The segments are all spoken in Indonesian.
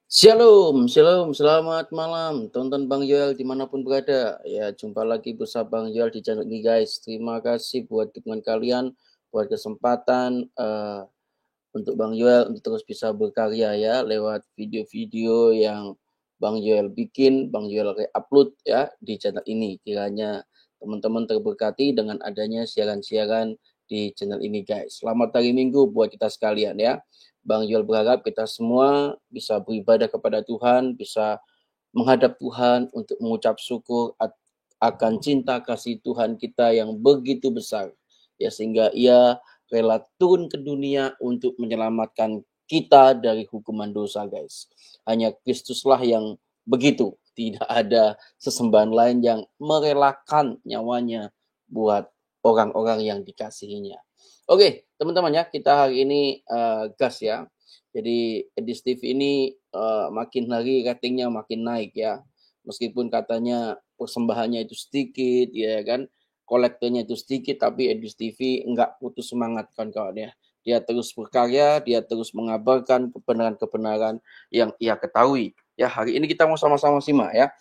Shalom, shalom, selamat malam tonton Bang Joel dimanapun berada. Ya, jumpa lagi bersama Bang Joel di channel ini guys. Terima kasih buat dukungan kalian, buat kesempatan untuk Bang Joel untuk terus bisa berkarya ya lewat video-video yang Bang Joel bikin, Bang Joel upload ya di channel ini. Kiranya teman-teman terberkati dengan adanya siaran-siaran di channel ini guys. Selamat hari Minggu buat kita sekalian ya. Bang Joel berharap kita semua bisa beribadah kepada Tuhan, bisa menghadap Tuhan untuk mengucap syukur akan cinta kasih Tuhan kita yang begitu besar. Ya, sehingga ia rela turun ke dunia untuk menyelamatkan kita dari hukuman dosa, guys. Hanya Kristuslah yang begitu. Tidak ada sesembahan lain yang merelakan nyawanya buat orang-orang yang dikasihinya. Oke, teman-teman ya, kita hari ini gas ya. Jadi Edis TV ini makin hari ratingnya makin naik ya. Meskipun katanya persembahannya itu sedikit ya kan, kolektornya itu sedikit, tapi Edis TV enggak putus semangat kawan-kawan ya. Dia terus berkarya, dia terus mengabarkan kebenaran-kebenaran yang ia ketahui. Ya, hari ini kita mau sama-sama simak ya.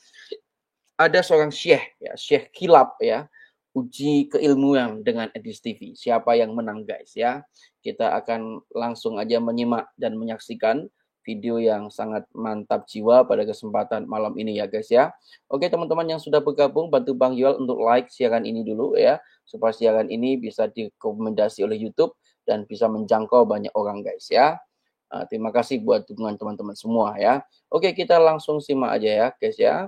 Ada seorang syekh ya, Syekh Kilap ya, uji keilmuan dengan Edis TV. Siapa yang menang guys ya? Kita akan langsung aja menyimak dan menyaksikan video yang sangat mantap jiwa pada kesempatan malam ini ya guys ya. Oke teman-teman yang sudah bergabung, bantu Bang Yuel untuk like siaran ini dulu ya, supaya siaran ini bisa direkomendasi oleh YouTube dan bisa menjangkau banyak orang guys ya. Terima kasih buat dukungan teman-teman semua ya. Oke, kita langsung simak aja ya guys ya.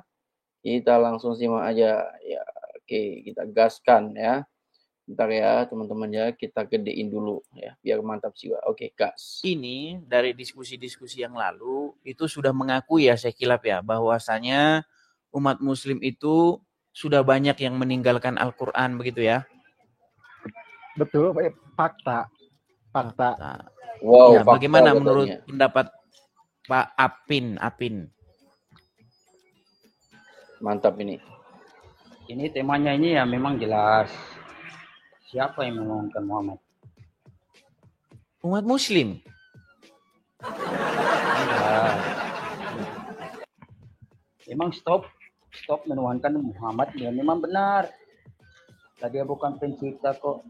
Kita langsung simak aja ya. Oke, kita gaskan ya. Bentar ya teman-teman ya, kita gedein dulu ya biar mantap jiwa. Oke, gas. Ini dari diskusi-diskusi yang lalu itu sudah mengakui ya Syekh Kilap ya bahwasanya umat muslim itu sudah banyak yang meninggalkan Al-Qur'an begitu ya. Betul, fakta. Wow, ya, fakta bagaimana katanya. menurut pendapat Pak Apin? Mantap ini. Ini temanya ini ya memang jelas. Siapa yang menuhankan Muhammad? Umat muslim. Ya. Memang stop menuhankan Muhammad ya memang benar. Dia bukan pencipta kok.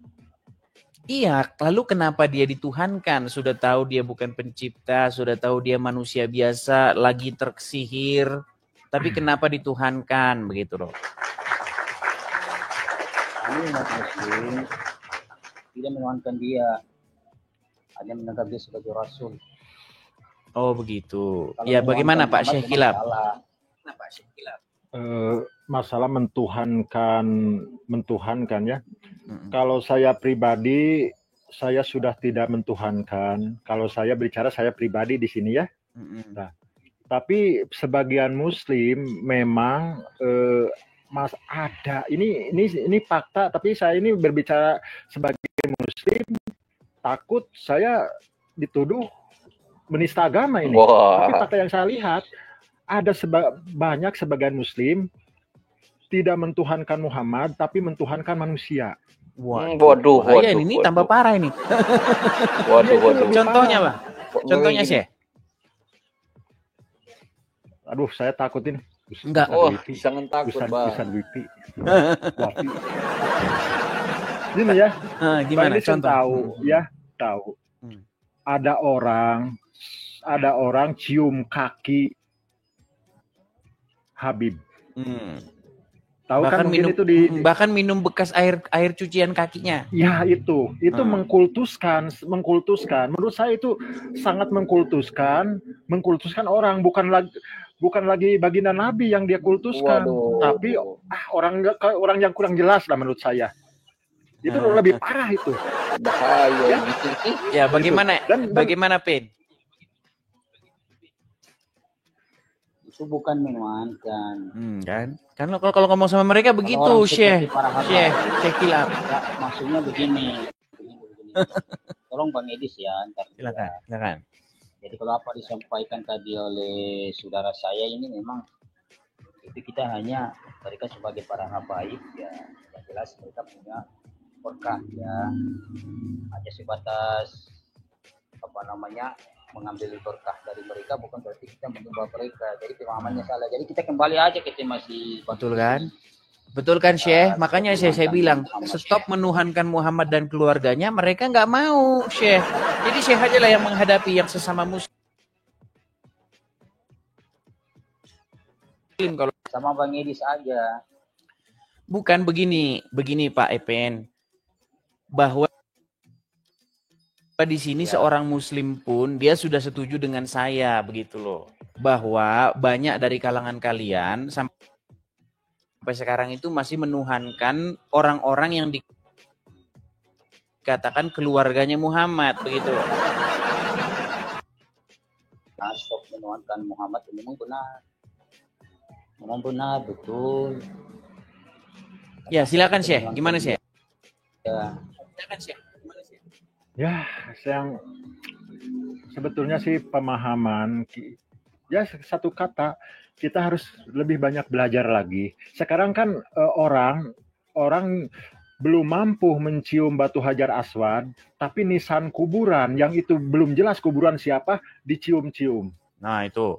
Iya, lalu kenapa dia dituhankan? Sudah tahu dia bukan pencipta, sudah tahu dia manusia biasa, lagi tersihir, tapi kenapa dituhankan begitu loh? Kami umat muslim tidak menuhankan dia, hanya menganggap dia sebagai rasul. Oh begitu. Kalau ya bagaimana Pak Muhammad Syekh Kilap? Kenapa Syekh Kilap? Masalah mentuhankan ya. Kalau saya pribadi, saya sudah tidak mentuhankan. Kalau saya bicara saya pribadi di sini ya. Nah, tapi sebagian Muslim memang Mas ada ini fakta. Tapi saya ini berbicara sebagai Muslim, takut saya dituduh menista agama ini. Wah. Tapi fakta yang saya lihat ada banyak sebagian Muslim tidak mentuhankan Muhammad, tapi mentuhankan manusia. Waduh. Ini tambah parah ini. Waduh. Contohnya Pak. Contohnya sih. Aduh, saya takut ini. Enggak. Jangan takut, Bang. Bisa wifi. Gini ya. Gimana contoh? Tahu. Ada orang cium kaki Habib. Tahu bahkan kan minum, itu bahkan minum bekas air cucian kakinya. Ya itu mengkultuskan. Menurut saya itu sangat mengkultuskan orang, bukan lagi baginda Nabi yang dia kultuskan. Tapi orang yang kurang jelas lah menurut saya. Itu lebih parah itu. Bahaya. Ya bagaimana Pin? Itu bukan menuhankan. Kan kalau ngomong sama mereka begitu, Syekh Kilap. Maksudnya begini. Tolong Bang Edis ya. Silakan. Jadi kalau apa disampaikan tadi oleh saudara saya ini memang itu kita hanya mereka sebagai para habaib ya, yang jelas mereka punya berkah ya, hanya sebatas mengambil berkah dari mereka bukan berarti kita menyembah mereka. Jadi pemahamannya salah. Jadi kita kembali aja kita masih betul kan? Betul kan Syekh? Makanya saya bilang stop menuhankan Muhammad dan keluarganya. Mereka nggak mau Syekh. Jadi Syekh aja lah yang menghadapi yang sesama muslim. Kalau sama Bang Edi saja. Bukan begini Pak Epen. Bahwa di sini seorang muslim pun dia sudah setuju dengan saya begitu loh. Bahwa banyak dari kalangan kalian sampai sekarang itu masih menuhankan orang-orang yang dikatakan keluarganya Muhammad begitu loh. Nah, stop menuhankan Muhammad ini memang benar betul. Ya, silakan Syekh. Gimana Syekh? Ya. Silakan Syekh. Gimana Syekh? Ya, yang sebetulnya sih pemahaman. Ya, satu kata, kita harus lebih banyak belajar lagi. Sekarang kan orang belum mampu mencium batu Hajar Aswad, tapi nisan kuburan yang itu belum jelas kuburan siapa dicium-cium. Nah, itu.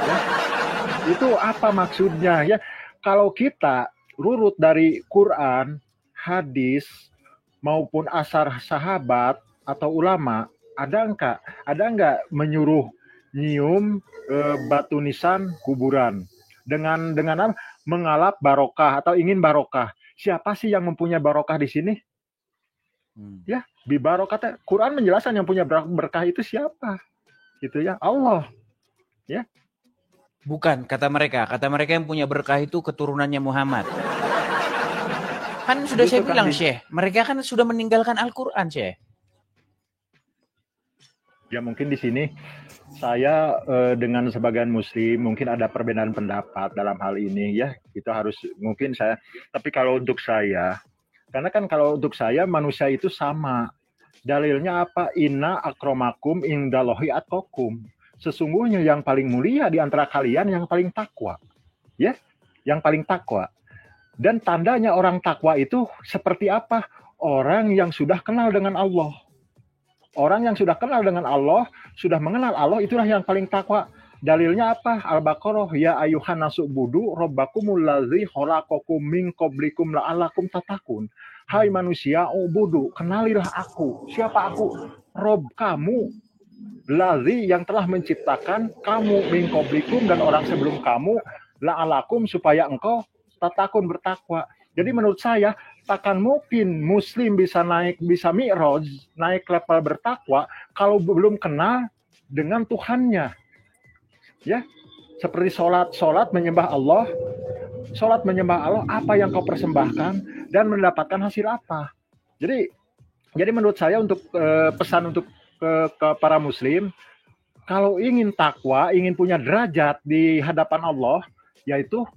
Ya, itu apa maksudnya ya? Kalau kita rurut dari Quran, hadis, maupun asar sahabat atau ulama, ada enggak menyuruh nyium batu nisan kuburan dengan apa? Mengalap barokah atau ingin barokah. Siapa sih yang mempunyai barokah di sini? Ya, bi barokah. Quran menjelaskan yang punya berkah itu siapa? Gitu ya, Allah. Ya. Bukan, kata mereka yang punya berkah itu keturunannya Muhammad. Kan sudah saya bilang, Syekh, mereka kan sudah meninggalkan Al-Quran, Syekh. Ya mungkin di sini saya dengan sebagian muslim mungkin ada perbedaan pendapat dalam hal ini ya. Itu harus mungkin saya. Tapi kalau untuk saya, karena kan kalau untuk saya manusia itu sama. Dalilnya apa? Inna akramakum indallahi atqakum. Sesungguhnya yang paling mulia di antara kalian yang paling takwa. Ya, yang paling takwa. Dan tandanya orang takwa itu seperti apa? Orang yang sudah kenal dengan Allah. Orang yang sudah kenal dengan Allah, sudah mengenal Allah, itulah yang paling takwa. Dalilnya apa? Al-Baqarah, ya ayuhan nasu'budu rabbakumul ladzi khalaqakum min qablikum la'allakum tattaqun. Hai manusia, ubudu, kenalilah aku. Siapa aku? Rob kamu. Ladzi yang telah menciptakan kamu min qablikum dan orang sebelum kamu la'allakum supaya engkau tatakun bertakwa. Jadi menurut saya takkan mungkin muslim bisa mi'raj, naik level bertakwa kalau belum kenal dengan Tuhannya. Ya, seperti sholat menyembah Allah, apa yang kau persembahkan dan mendapatkan hasil apa. Jadi menurut saya untuk pesan untuk ke para muslim, kalau ingin takwa, ingin punya derajat di hadapan Allah, yaitu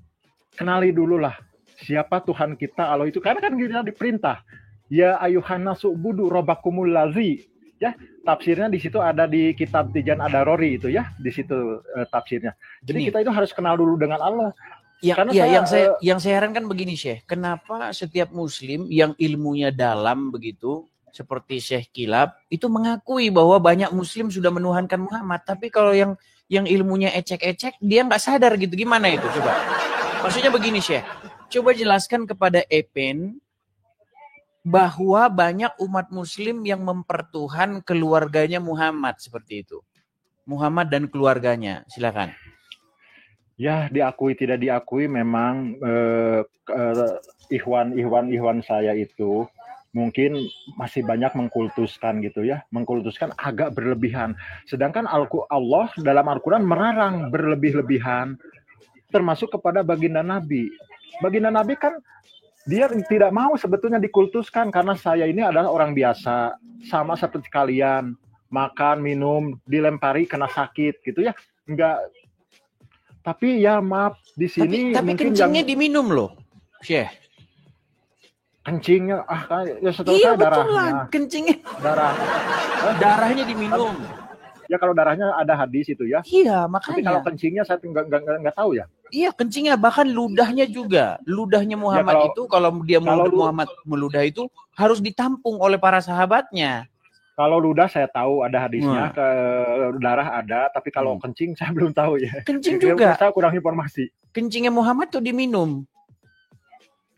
kenali dulu lah siapa Tuhan kita Allah itu. Karena kan kita diperintah, ya ayuhan nasu'budu rabbakumul ladzi. Ya, tafsirnya di situ ada di kitab Tijan Adarori itu ya, di situ tafsirnya. Jadi kita itu harus kenal dulu dengan Allah. Ya, karena yang saya herankan begini Syekh, kenapa setiap muslim yang ilmunya dalam begitu seperti Syekh Kilab itu mengakui bahwa banyak muslim sudah menuhankan Muhammad, tapi kalau yang ilmunya ecek-ecek dia nggak sadar gitu. Gimana itu coba? Maksudnya begini Syekh, coba jelaskan kepada Epen bahwa banyak umat muslim yang mempertuhan keluarganya Muhammad seperti itu. Muhammad dan keluarganya, silakan. Ya, diakui tidak diakui memang ikhwan saya itu mungkin masih banyak mengkultuskan gitu ya, mengkultuskan agak berlebihan. Sedangkan Allah dalam Al-Quran melarang berlebih-lebihan, termasuk kepada baginda Nabi. Baginda Nabi kan dia tidak mau sebetulnya dikultuskan karena saya ini adalah orang biasa, sama seperti kalian, makan, minum, dilempari kena sakit gitu ya. Enggak. Tapi ya maaf di sini tapi mungkin kencingnya diminum loh, Syekh. Kencingnya ya setahu saya darahnya. Betul lah, kencingnya. Darahnya diminum. Ya kalau darahnya ada hadis itu ya. Iya, makanya. Tapi kalau kencingnya saya nggak tahu ya. Iya, kencingnya bahkan ludahnya juga. Ludahnya Muhammad ya, kalau dia Muhammad meludah itu harus ditampung oleh para sahabatnya. Kalau ludah saya tahu ada hadisnya, Wah. ke darah ada, tapi kalau kencing saya belum tahu ya. Kencing juga. Saya kurang informasi. Kencingnya Muhammad tuh diminum.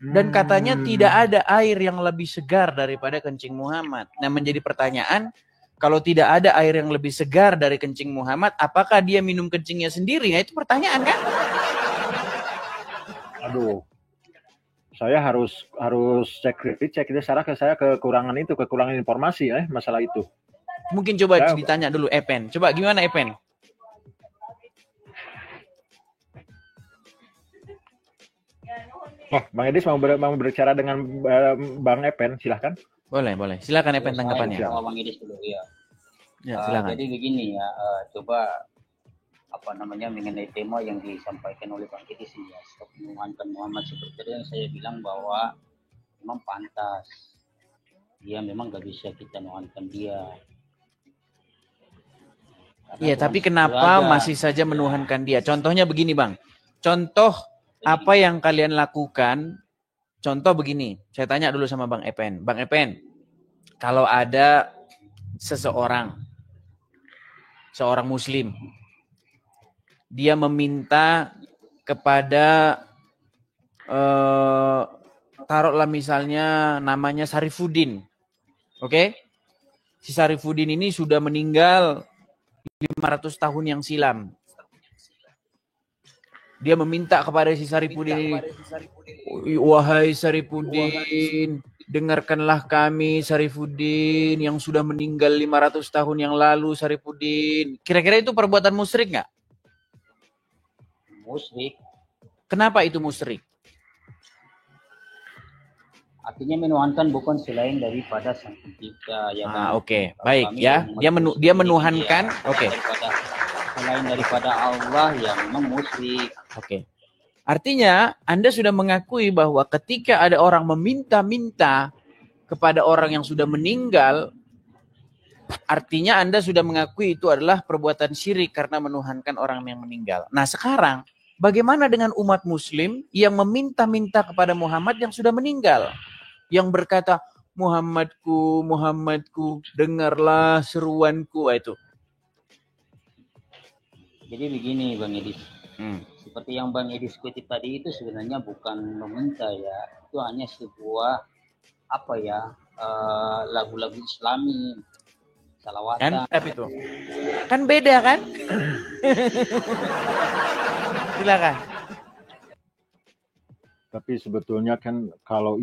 Dan katanya tidak ada air yang lebih segar daripada kencing Muhammad. Nah, menjadi pertanyaan, kalau tidak ada air yang lebih segar dari kencing Muhammad, apakah dia minum kencingnya sendiri? Nah, itu pertanyaan kan? Aduh. Saya harus cek itu saya kekurangan informasi masalah itu. Mungkin coba ditanya dulu Epen. Coba gimana Epen? Oh, Bang Edis mau berbicara dengan Bang Epen, silahkan. Boleh. Silakan Epen tanggapannya. Bang Edis dulu ya. Silakan. Jadi begini ya, coba mengenai tema yang disampaikan oleh Bang Edis ya, stop menuhankan Muhammad, seperti yang saya bilang bahwa memang pantas. Dia memang gak bisa kita nuhankan dia. Iya, tapi kenapa masih saja menuhankan dia? Contohnya begini, Bang. Contoh apa yang kalian lakukan? Contoh begini. Saya tanya dulu sama Bang Epen. Bang Epen, kalau ada seorang muslim, dia meminta kepada taruhlah misalnya namanya Sarifuddin. Oke? Si Sarifuddin ini sudah meninggal 500 tahun yang silam. Dia meminta kepada si Sarifuddin ini, wahai Sarifuddin, dengarkanlah kami Sarifuddin yang sudah meninggal 500 tahun yang lalu, Sarifuddin. Kira-kira itu perbuatan musyrik nggak? Musyrik. Kenapa itu musyrik? Artinya menuhankan bukan selain daripada Sang Pencipta, ya kan? Oke. Baik ya. Dia menuhankan, oke. Selain daripada Allah ya memang musyrik. Oke. Artinya Anda sudah mengakui bahwa ketika ada orang meminta-minta kepada orang yang sudah meninggal, artinya Anda sudah mengakui itu adalah perbuatan syirik karena menuhankan orang yang meninggal. Nah, sekarang bagaimana dengan umat muslim yang meminta-minta kepada Muhammad yang sudah meninggal? Yang berkata, Muhammadku, dengarlah seruanku. Itu. Jadi begini Bang Edis. Seperti yang Bang Edis kutip tadi itu sebenarnya bukan meminta ya. Itu hanya sebuah lagu-lagu Islami. Salawatan. Kan itu. Kan beda kan? Silakan. Tapi sebetulnya kan kalau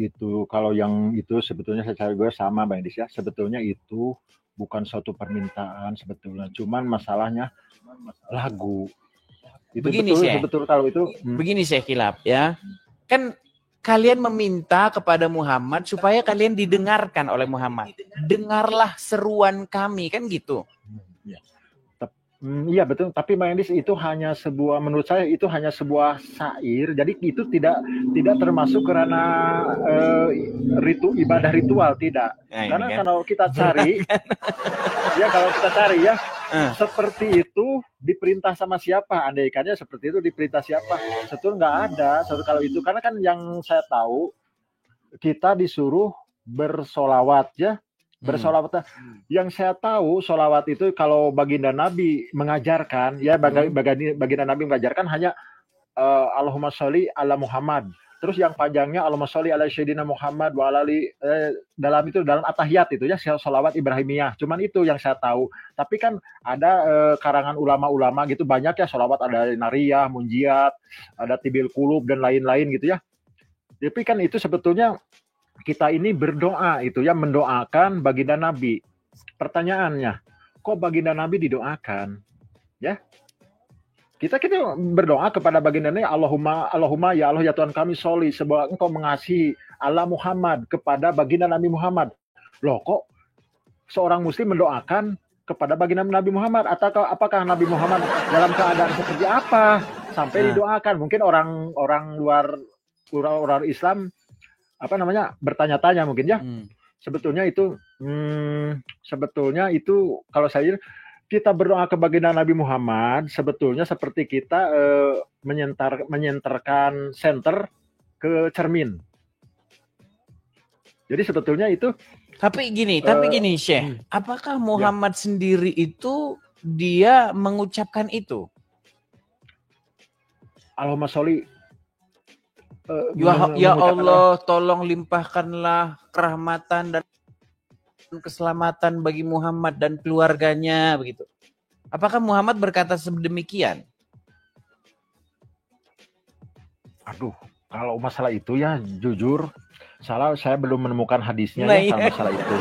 yang itu sebetulnya secara gue sama Bang Edis ya. Sebetulnya itu bukan suatu permintaan sebetulnya. Cuman masalahnya lagu. Itu begini betul kalau itu. Begini Syekh Kilap ya. Kan kalian meminta kepada Muhammad supaya kalian didengarkan oleh Muhammad. Dengarlah seruan kami, kan gitu. Iya betul, tapi Bang Edis itu menurut saya itu hanya sebuah syair, jadi itu tidak termasuk karena ibadah ritual, tidak. Karena kan? Kalau kita cari, seperti itu diperintah sama siapa? Andaikannya seperti itu diperintah siapa? Sebetulnya nggak ada, kalau itu, karena kan yang saya tahu kita disuruh bersolawat ya. Bersolawat. Yang saya tahu solawat itu kalau baginda Nabi mengajarkan ya baginda Nabi mengajarkan hanya Allahumma sholli ala Muhammad. Terus yang panjangnya Allahumma sholli ala Sayyidina Muhammad wa alali dalam atahiyat itu ya solawat Ibrahimiyah. Cuman itu yang saya tahu. Tapi kan ada karangan ulama-ulama gitu banyak ya solawat, ada nariyah, munjiat, ada tibil kulub dan lain-lain gitu ya. Tapi kan itu sebetulnya kita ini berdoa itu ya, mendoakan baginda Nabi. Pertanyaannya, kok baginda Nabi didoakan? Ya. Kita berdoa kepada baginda Nabi, Allahumma ya Allah ya Tuhan kami sholli, sebab Engkau mengasihi ala Muhammad, kepada baginda Nabi Muhammad. Loh, kok seorang muslim mendoakan kepada baginda Nabi Muhammad? Atau apakah Nabi Muhammad dalam keadaan seperti apa sampai didoakan? Mungkin orang luar Islam bertanya-tanya mungkin ya. Sebetulnya itu kalau saya kita berdoa ke baginda Nabi Muhammad sebetulnya seperti kita menyenterkan senter ke cermin. Jadi sebetulnya itu Tapi gini Syekh, apakah Muhammad sendiri itu dia mengucapkan itu? Allahumma sholli. Ya Allah, tolong limpahkanlah kerahmatan dan keselamatan bagi Muhammad dan keluarganya, begitu. Apakah Muhammad berkata sedemikian? Aduh, kalau masalah itu ya jujur, saya belum menemukan hadisnya Nah, ya masalah itu.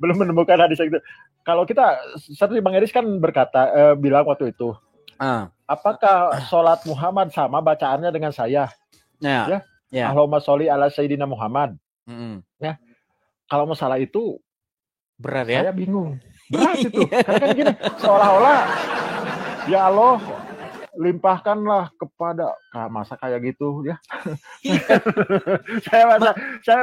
Belum menemukan hadis itu. Kalau kita, seperti Bang Eris kan berkata, bilang waktu itu, apakah sholat Muhammad sama bacaannya dengan saya? Ya. Allahumma sholli ala Sayyidina Muhammad. Ya. Kalau masalah itu, berat ya? Saya bingung. Berat itu. Karena kan gini, seolah-olah, ya Allah, limpahkanlah kepada, masa kayak gitu ya. saya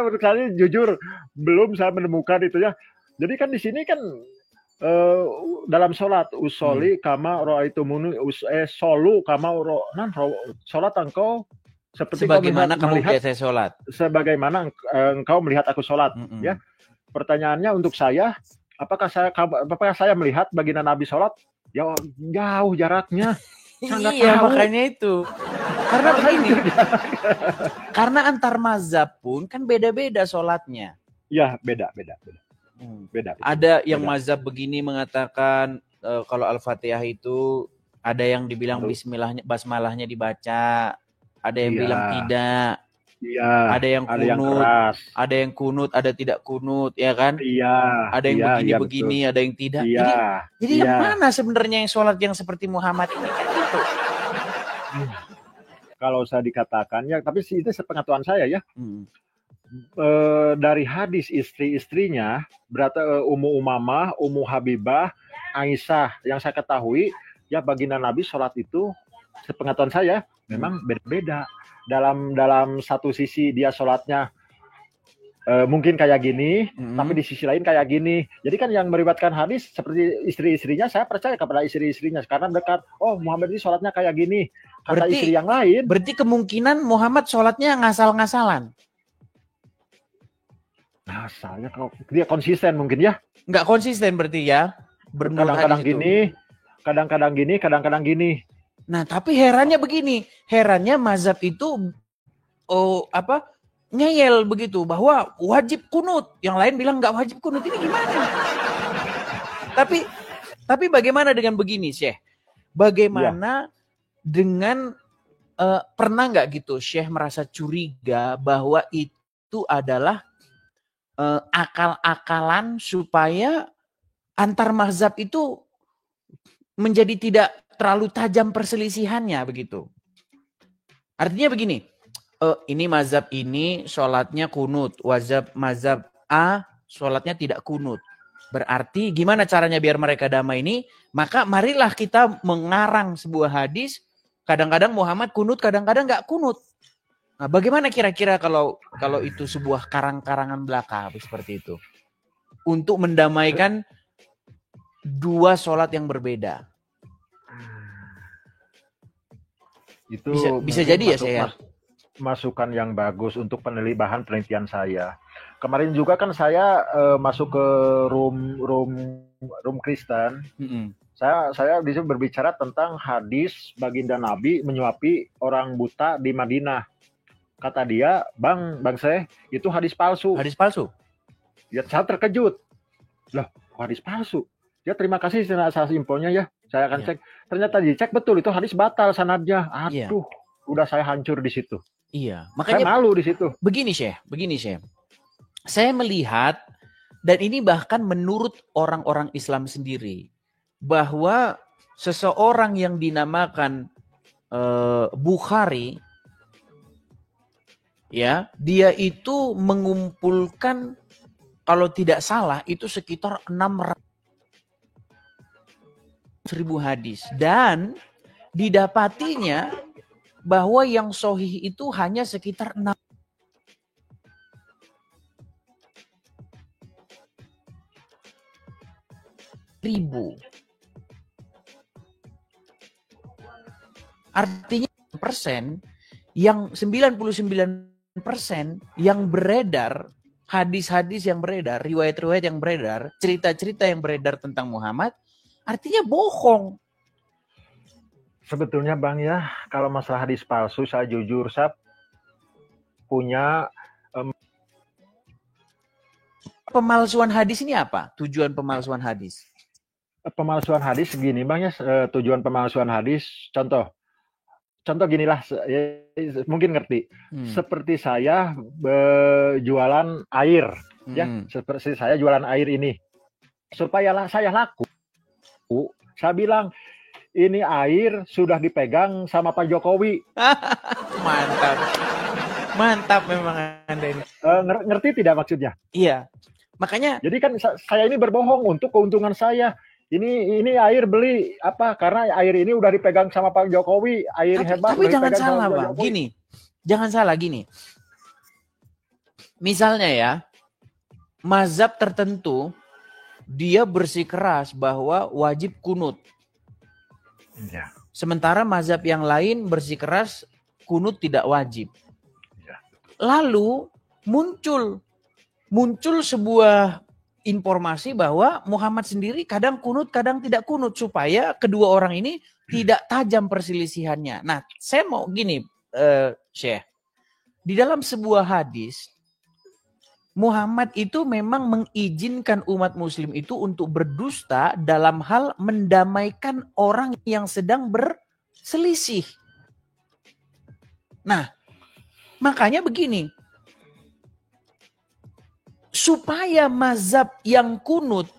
menurut saya jujur belum saya menemukan itu ya. Jadi kan di sini kan dalam sholat usoli kama roaitumuni solu kama sholat engkau seperti sebagaimana kamu melihat biasa sholat. Sebagaimana engkau melihat aku sholat ya. Pertanyaannya untuk saya, apakah saya melihat baginda Nabi sholat? Ya jauh jaraknya. Iya, makanya itu. Karena begini. Karena antar mazhab pun kan beda-beda sholatnya. Ya, beda. Ada yang mazhab begini mengatakan kalau Al-Fatihah itu ada yang dibilang basmalahnya dibaca, ada yang bilang tidak. Iya. Ada yang kunut, ada yang kunut, ada tidak kunut, ya kan? Iya. Ada yang begini-begini, ada yang tidak. Iya. Jadi yang mana sebenarnya yang sholat yang seperti Muhammad ini kan gitu? Kalau saya dikatakan ya, tapi itu sepengetahuan saya ya. Dari hadis istri-istrinya, berarti Ummu Umamah, Ummu Habibah, Aisyah, yang saya ketahui ya baginda Nabi sholat itu sepengetahuan saya memang beda-beda. Dalam satu sisi dia sholatnya mungkin kayak gini, tapi di sisi lain kayak gini. Jadi kan yang meriwayatkan hadis seperti istri-istrinya, saya percaya kepada istri-istrinya karena dekat. Oh, Muhammad ini sholatnya kayak gini. Kata istri yang lain. Berarti kemungkinan Muhammad sholatnya ngasal-ngasalan. Ngasalnya kalau dia konsisten mungkin ya. Nggak konsisten berarti ya. Kadang-kadang gini, kadang-kadang gini. Nah, tapi herannya begini, mazhab itu ngeyel begitu bahwa wajib kunut, yang lain bilang nggak wajib kunut, ini gimana? Tapi bagaimana dengan begini, Syekh? Bagaimana dengan pernah nggak gitu Syekh merasa curiga bahwa itu adalah akal-akalan supaya antar mazhab itu menjadi tidak terlalu tajam perselisihannya begitu. Artinya begini, ini mazhab ini sholatnya kunut, mazhab A sholatnya tidak kunut. Berarti gimana caranya biar mereka damai ini? Maka marilah kita mengarang sebuah hadis, kadang-kadang Muhammad kunut, kadang-kadang nggak kunut. Nah, bagaimana kira-kira kalau itu sebuah karang-karangan belaka seperti itu? Untuk mendamaikan dua sholat yang berbeda. Itu bisa jadi ya saya. Masukan yang bagus untuk penelitian saya. Kemarin juga kan saya masuk ke room Kristen. Saya di situ berbicara tentang hadis baginda Nabi menyuapi orang buta di Madinah. Kata dia, Bang Syekh, itu hadis palsu. Hadis palsu? Ya, saya terkejut. Loh, hadis palsu? Ya, terima kasih atas infonya ya. Saya akan cek. Ternyata dicek betul itu hadis batal sanadnya. Aduh, udah saya hancur di situ. Iya, makanya saya malu di situ. Begini Syekh. Saya melihat dan ini bahkan menurut orang-orang Islam sendiri bahwa seseorang yang dinamakan Bukhari ya, dia itu mengumpulkan kalau tidak salah itu sekitar 600.000 hadis dan didapatinya bahwa yang sahih itu hanya sekitar 6. Artinya persen yang 99% yang beredar, hadis-hadis yang beredar, riwayat-riwayat yang beredar, cerita-cerita yang beredar tentang Muhammad, artinya bohong. Sebetulnya Bang ya, kalau masalah hadis palsu, saya jujur, saya punya pemalsuan hadis ini apa? Tujuan pemalsuan hadis? Pemalsuan hadis segini Bang ya, tujuan pemalsuan hadis, contoh ginilah, mungkin ngerti. Seperti saya jualan air, ya, seperti saya jualan air ini, supaya saya laku, saya bilang ini air sudah dipegang sama Pak Jokowi. Mantap memang Anda ini. Ngerti tidak maksudnya? Iya. Makanya. Jadi kan saya ini berbohong untuk keuntungan saya. Ini air beli apa? Karena air ini udah dipegang sama Pak Jokowi, air hebat. Tapi jangan salah Bang, gini. Jangan salah gini. Misalnya ya, mazhab tertentu dia bersikeras bahwa wajib kunut. Ya. Sementara mazhab yang lain bersikeras kunut tidak wajib. Ya. Lalu muncul sebuah informasi bahwa Muhammad sendiri kadang kunut, kadang tidak kunut, supaya kedua orang ini tidak tajam perselisihannya. Nah, saya mau gini, Syekh. Di dalam sebuah hadis, Muhammad itu memang mengizinkan umat muslim itu untuk berdusta dalam hal mendamaikan orang yang sedang berselisih. Nah, makanya begini, supaya mazhab yang kunut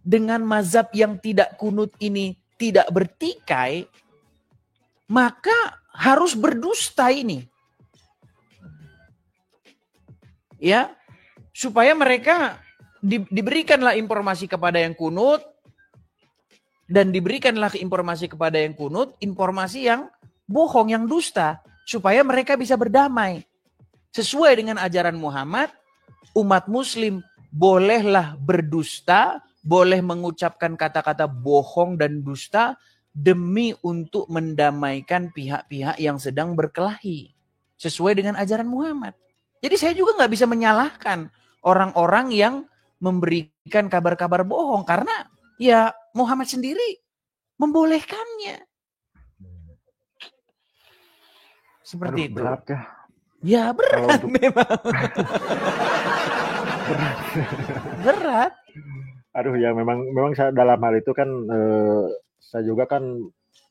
dengan mazhab yang tidak kunut ini tidak bertikai, maka harus berdusta ini. Ya, supaya mereka diberikanlah informasi kepada yang kunut dan diberikanlah informasi kepada yang kunut, informasi yang bohong, yang dusta, supaya mereka bisa berdamai. Sesuai dengan ajaran Muhammad, umat muslim bolehlah berdusta, boleh mengucapkan kata-kata bohong dan dusta demi untuk mendamaikan pihak-pihak yang sedang berkelahi. Sesuai dengan ajaran Muhammad. Jadi saya juga nggak bisa menyalahkan orang-orang yang memberikan kabar-kabar bohong. Karena ya Muhammad sendiri membolehkannya. Seperti itu. Berat ya. Ya berat memang. Berat. Aduh ya memang saya dalam hal itu kan saya juga kan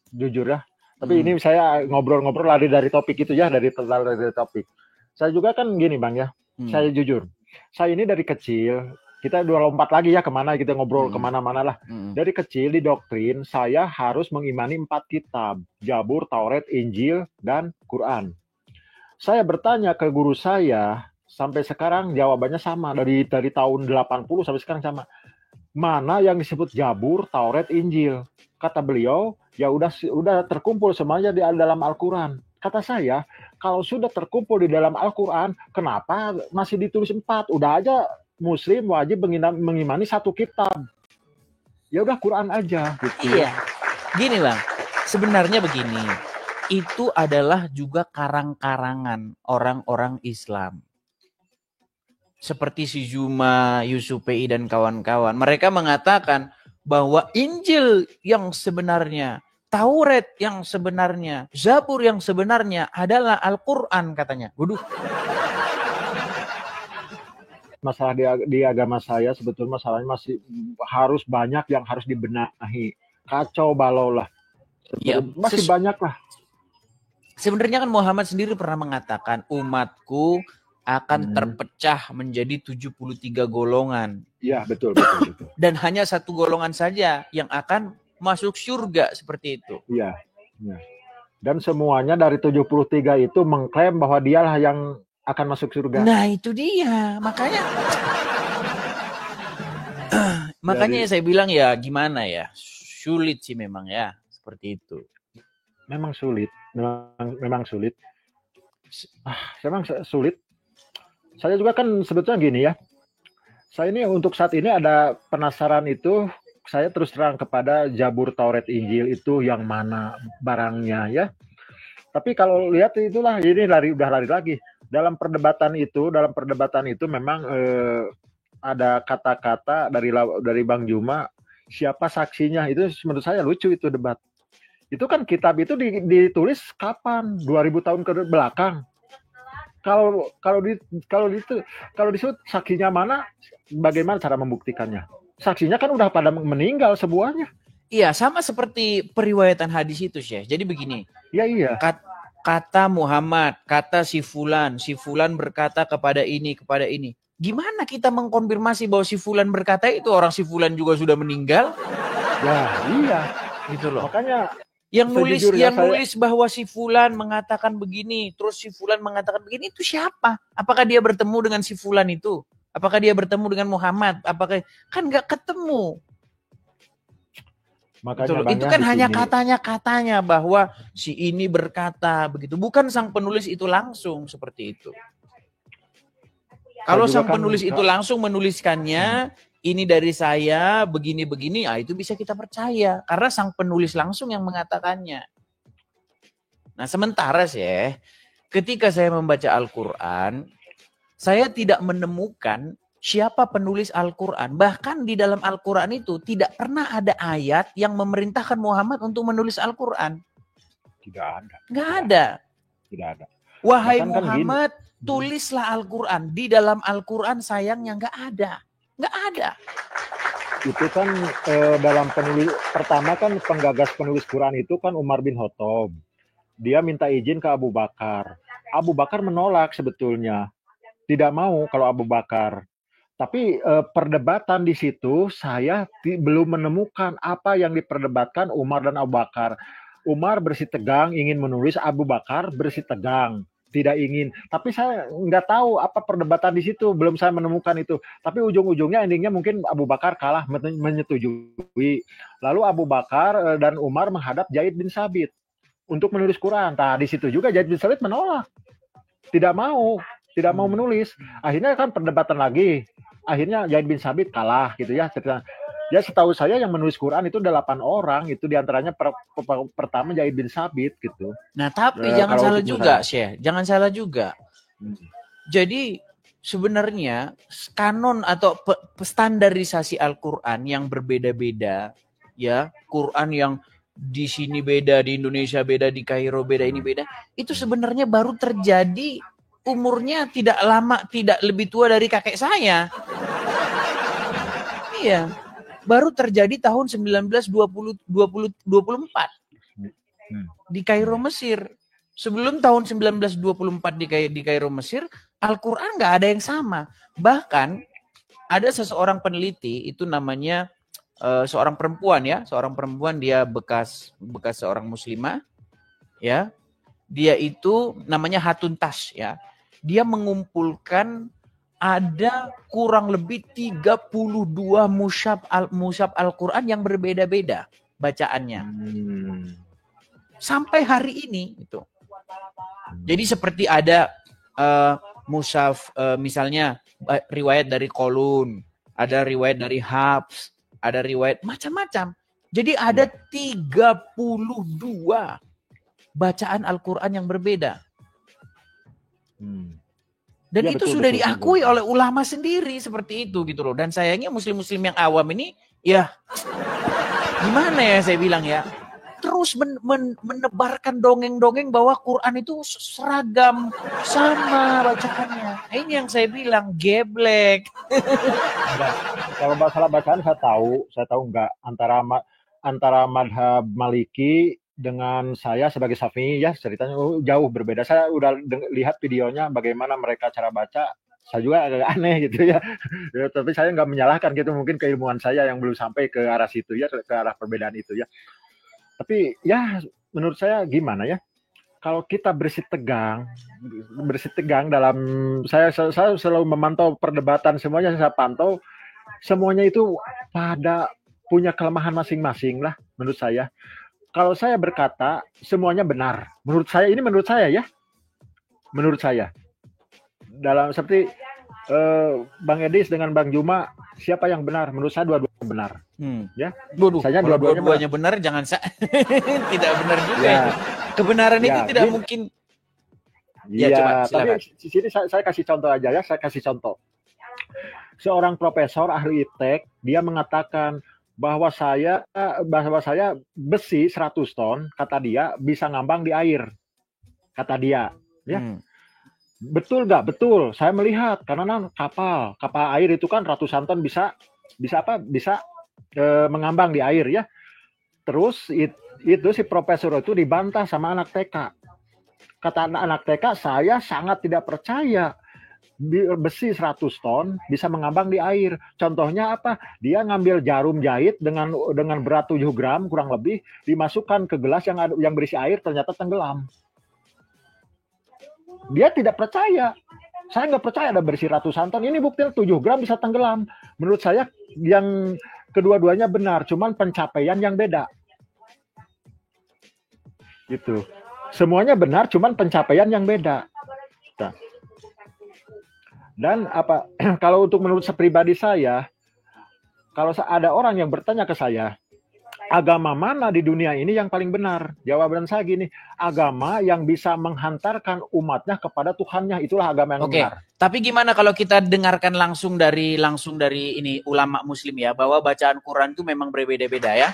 jujur ya. Tapi ini saya ngobrol-ngobrol lari dari topik itu ya, dari topik. Saya juga kan gini Bang ya. Saya jujur. Saya ini dari kecil, kita udah lompat lagi ya kemana kita ngobrol kemana-mana lah. Dari kecil didoktrin saya harus mengimani 4 kitab. Jabur, Taurat, Injil, dan Quran. Saya bertanya ke guru saya, sampai sekarang jawabannya sama. Dari tahun 80 sampai sekarang sama. Mana yang disebut Jabur, Taurat, Injil? Kata beliau, ya udah terkumpul semuanya di dalam Al-Quran. Kata saya, kalau sudah terkumpul di dalam Al-Quran, kenapa masih ditulis 4? Udah aja Muslim wajib mengimani 1 kitab. Ya udah Quran aja. Gitu. Iya, gini Bang, sebenarnya begini. Itu adalah juga karang-karangan orang-orang Islam. Seperti si Zuma, Yusufei dan kawan-kawan. Mereka mengatakan bahwa Injil yang sebenarnya, Taurat yang sebenarnya, Zabur yang sebenarnya adalah Al-Quran katanya. Waduh. Masalah di agama saya sebetulnya masalahnya masih harus banyak yang harus dibenahi. Kacau balau lah. Ya, masih banyak lah. Sebenarnya kan Muhammad sendiri pernah mengatakan umatku akan terpecah menjadi 73 golongan. Iya, betul. Dan hanya 1 golongan saja yang akan masuk surga seperti itu. Iya. Dan semuanya dari 73 itu mengklaim bahwa dialah yang akan masuk surga. Nah, itu dia. Makanya saya bilang ya gimana ya? Sulit sih memang ya, seperti itu. Memang sulit. Memang sulit. Memang sulit. Saya juga kan sebetulnya gini ya. Saya ini untuk saat ini ada penasaran itu, saya terus terang kepada Jabur, Taurat, Injil itu yang mana barangnya ya. Tapi kalau lihat itulah ini udah lari lagi. Dalam perdebatan itu memang ada kata-kata dari Bang Juma, siapa saksinya, itu menurut saya lucu itu debat. Itu kan kitab itu ditulis kapan? 2000 tahun ke belakang. Kalau disebut saksinya mana, bagaimana cara membuktikannya? Saksinya kan udah pada meninggal semuanya. Iya, sama seperti periwayatan hadis itu, Syekh. Jadi begini. Iya. Kata Muhammad, kata si Fulan berkata kepada ini. Gimana kita mengkonfirmasi bahwa si Fulan berkata itu, orang si Fulan juga sudah meninggal? Ya, iya. Gitu loh. Makanya yang nulis bahwa si Fulan mengatakan begini, terus si Fulan mengatakan begini, itu siapa? Apakah dia bertemu dengan si Fulan itu? Apakah dia bertemu dengan Muhammad? Apakah kan nggak ketemu? Makanya itu kan hanya katanya bahwa si ini berkata begitu, bukan sang penulis itu langsung seperti itu. Kalau sang penulis itu langsung menuliskannya, ini dari saya begini-begini, itu bisa kita percaya karena sang penulis langsung yang mengatakannya. Nah, sementara sih, ketika saya membaca Al-Qur'an, saya tidak menemukan siapa penulis Al-Qur'an. Bahkan di dalam Al-Qur'an itu tidak pernah ada ayat yang memerintahkan Muhammad untuk menulis Al-Qur'an. Tidak ada. Nggak ada. Tidak ada. Wahai Muhammad, tulislah Al-Qur'an. Di dalam Al-Qur'an sayangnya nggak ada. Nggak ada. Itu kan dalam penulis pertama kan penggagas penulis Quran itu kan Umar bin Khattab. Dia minta izin ke Abu Bakar. Abu Bakar menolak sebetulnya. Tidak mau kalau Abu Bakar. Tapi perdebatan di situ saya belum menemukan apa yang diperdebatkan Umar dan Abu Bakar. Umar bersitegang ingin menulis, Abu Bakar bersitegang tidak ingin. Tapi saya nggak tahu apa perdebatan di situ, belum saya menemukan itu. Tapi ujung-ujungnya endingnya mungkin Abu Bakar kalah menyetujui. Lalu Abu Bakar dan Umar menghadap Zaid bin Sabit untuk menulis Quran. Nah, di situ juga Zaid bin Sabit menolak. Tidak mau menulis. Akhirnya kan perdebatan lagi. Akhirnya Zaid bin Sabit kalah gitu ya. Ya setahu saya yang menulis Quran itu 8 orang, itu diantaranya pertama Zaid bin Sabit gitu. Nah tapi jangan salah juga Syekh, jangan salah juga. Jadi sebenarnya kanon atau standarisasi Al-Quran yang berbeda-beda, ya Quran yang di sini beda, di Indonesia beda, di Kairo beda, ini beda, itu sebenarnya baru terjadi umurnya tidak lama, tidak lebih tua dari kakek saya. Iya, baru terjadi tahun 1924 di Kairo, Mesir. Sebelum tahun 1924 di Kairo, Mesir, Al-Quran nggak ada yang sama. Bahkan ada seseorang peneliti, itu namanya seorang perempuan ya, dia bekas seorang muslimah, ya. Dia itu namanya Hatun Tash ya. Dia mengumpulkan ada kurang lebih 32 mushaf Al-Quran yang berbeda-beda bacaannya. Sampai hari ini itu. Jadi seperti ada mushaf misalnya riwayat dari Qolun, ada riwayat dari Hafs, ada riwayat macam-macam. Jadi ada 32 bacaan Al-Quran yang berbeda. Dan ya, itu sudah diakui oleh ulama sendiri seperti itu gitu loh. Dan sayangnya muslim-muslim yang awam ini ya gimana ya saya bilang ya, terus menebarkan dongeng-dongeng bahwa Quran itu seragam sama bacaannya. Ini yang saya bilang geblek. Kalau masalah bacaan saya tahu enggak antara madhab Maliki dengan saya sebagai Syafi'i ya ceritanya jauh berbeda. Saya udah lihat videonya bagaimana mereka cara baca, saya juga agak aneh gitu ya. Tapi saya nggak menyalahkan gitu, mungkin keilmuan saya yang belum sampai ke arah situ ya, ke arah perbedaan itu ya. Tapi ya menurut saya gimana ya, kalau kita bersitegang dalam saya selalu memantau perdebatan semuanya, saya pantau semuanya itu pada punya kelemahan masing-masing lah menurut saya. Kalau saya berkata semuanya benar, menurut saya ya, menurut saya dalam seperti Bang Edis dengan Bang Juma, siapa yang benar? Menurut saya dua-duanya benar. Ya, saya dua-duanya benar, jangan tidak benar juga. Ya. Kebenaran itu tidak mungkin. Ya, coba silakan. Tapi di sini saya kasih contoh aja ya, saya kasih contoh. Seorang profesor ahli iptek, dia mengatakan bahwa saya besi 100 ton, kata dia, bisa ngambang di air. Kata dia, ya. Betul nggak? Betul. Saya melihat karena kapal air itu kan ratusan ton bisa mengambang di air ya. Terus itu si profesor itu dibantah sama anak TK. Kata anak TK, saya sangat tidak percaya besi 100 ton bisa mengambang di air. Contohnya apa? Dia ngambil jarum jahit dengan berat 7 gram kurang lebih, dimasukkan ke gelas yang berisi air, ternyata tenggelam. Dia tidak percaya. Saya nggak percaya ada bersih ratusan ton. Ini bukti 7 gram bisa tenggelam. Menurut saya yang kedua-duanya benar, cuman pencapaian yang beda. Gitu. Semuanya benar, cuman pencapaian yang beda. Nah. Dan kalau untuk menurut pribadi saya, kalau ada orang yang bertanya ke saya, agama mana di dunia ini yang paling benar? Jawaban saya gini, agama yang bisa menghantarkan umatnya kepada Tuhannya, itulah agama yang benar. Tapi gimana kalau kita dengarkan langsung dari ini ulama muslim ya, bahwa bacaan Quran itu memang berbeda-beda ya?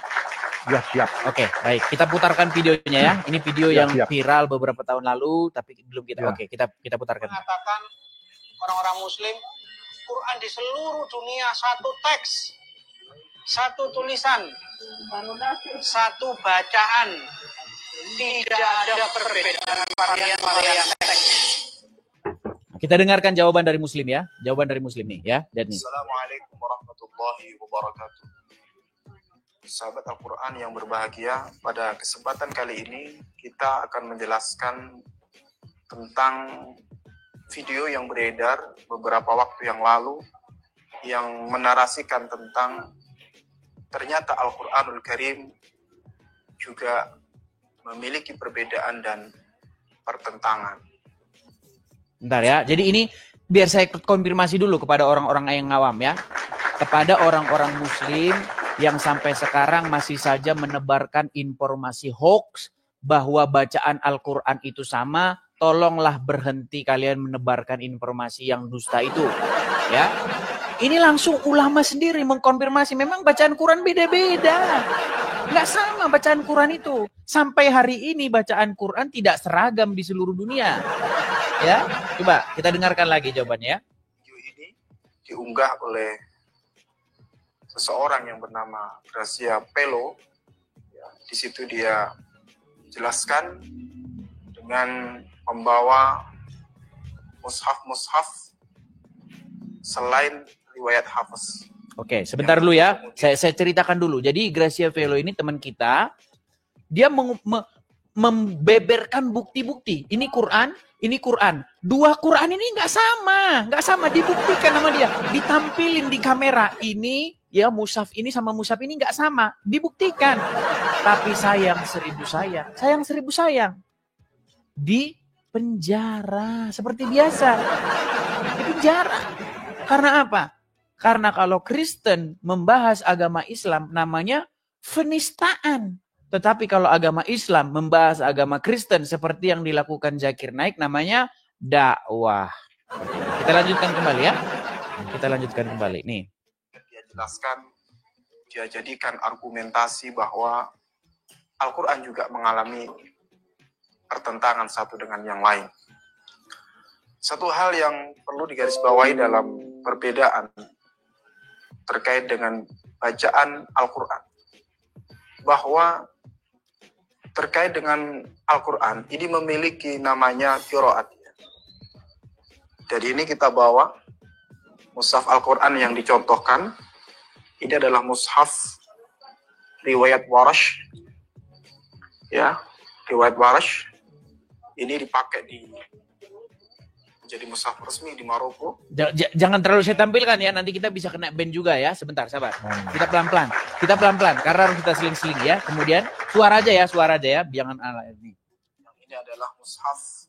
Ya, siap. Oke, baik. Kita putarkan videonya ya. Ini video yang viral beberapa tahun lalu, tapi belum kita. Ya. Oke, kita putarkan. Mengatakan orang-orang muslim, Quran di seluruh dunia satu teks, satu tulisan, satu bacaan, tidak ada perbedaan varian teks. Kita dengarkan jawaban dari muslim ya, jawaban dari muslim nih ya. Assalamualaikum warahmatullahi wabarakatuh. Sahabat Al-Quran yang berbahagia, pada kesempatan kali ini kita akan menjelaskan tentang video yang beredar beberapa waktu yang lalu yang menarasikan tentang ternyata Al-Quranul Karim juga memiliki perbedaan dan pertentangan. Bentar ya, jadi ini biar saya konfirmasi dulu kepada orang-orang yang ngawam ya. Kepada orang-orang muslim yang sampai sekarang masih saja menebarkan informasi hoax bahwa bacaan Al-Quran itu sama, tolonglah berhenti kalian menebarkan informasi yang dusta itu. Ya, ini langsung ulama sendiri mengkonfirmasi memang bacaan Quran beda-beda. Nggak sama bacaan Quran itu. Sampai hari ini bacaan Quran tidak seragam di seluruh dunia. Ya, coba kita dengarkan lagi jawabannya. Video ini diunggah oleh seseorang yang bernama Gracia Pelo. Ya, di situ dia jelaskan dengan membawa mushaf selain riwayat Hafiz. Oke, sebentar dulu ya. Saya ceritakan dulu. Jadi Gracia Pelo ini teman kita. Dia membeberkan bukti-bukti. Ini Quran, ini Quran. Dua Quran ini nggak sama. Dibuktikan sama dia. Ditampilin di kamera. Ini ya mushaf ini sama mushaf ini nggak sama. Dibuktikan. Tapi sayang seribu sayang. Di penjara. Seperti biasa. Di penjara. Karena apa? Karena kalau Kristen membahas agama Islam namanya penistaan. Tetapi kalau agama Islam membahas agama Kristen seperti yang dilakukan Zakir Naik namanya dakwah. Kita lanjutkan kembali ya. Kita lanjutkan kembali nih. Dia jelaskan, dia jadikan argumentasi bahwa Al-Quran juga mengalami pertentangan satu dengan yang lain. Satu hal yang perlu digarisbawahi dalam perbedaan terkait dengan bacaan Al-Quran, bahwa terkait dengan Al-Quran ini memiliki namanya qiraat. Jadi ini kita bawa mushaf Al-Quran yang dicontohkan. Ini adalah mushaf riwayat Warash. Ya, riwayat Warash. Ini dipakai jadi mushaf resmi di Maroko. Jangan terlalu saya tampilkan ya, nanti kita bisa kena ban juga ya. Sebentar, sabar. Kita pelan-pelan karena harus kita seling-seling ya. Kemudian suara aja ya, jangan ala ini. Ini adalah mushaf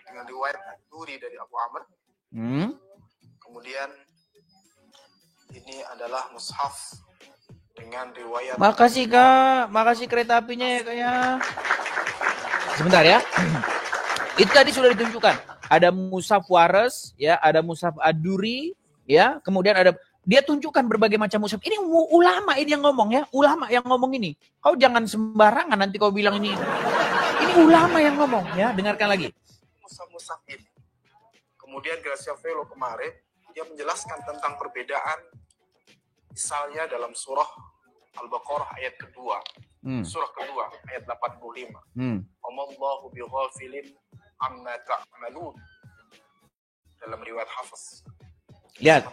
dengan riwayat Duri dari Abu Amr. Kemudian ini adalah mushaf dengan riwayat. Makasih Kak, makasih kereta apinya ya Kak ya. Sebentar ya. Itu tadi sudah ditunjukkan. Ada mushaf waras, ya, ada mushaf ad-Duri, ya. Kemudian ada, dia tunjukkan berbagai macam mushaf. Ini ulama ini yang ngomong ya, ulama yang ngomong ini. Kau jangan sembarangan nanti kau bilang ini. Ini ulama yang ngomong ya. Dengarkan lagi. Mushaf ini. Kemudian Gracia Velo kemarin dia menjelaskan tentang perbedaan, misalnya dalam surah Al-Baqarah ayat kedua, surah kedua ayat 85. Allahu bighafilin amma ta'malun, dalam riwayat Hafs. Lihat.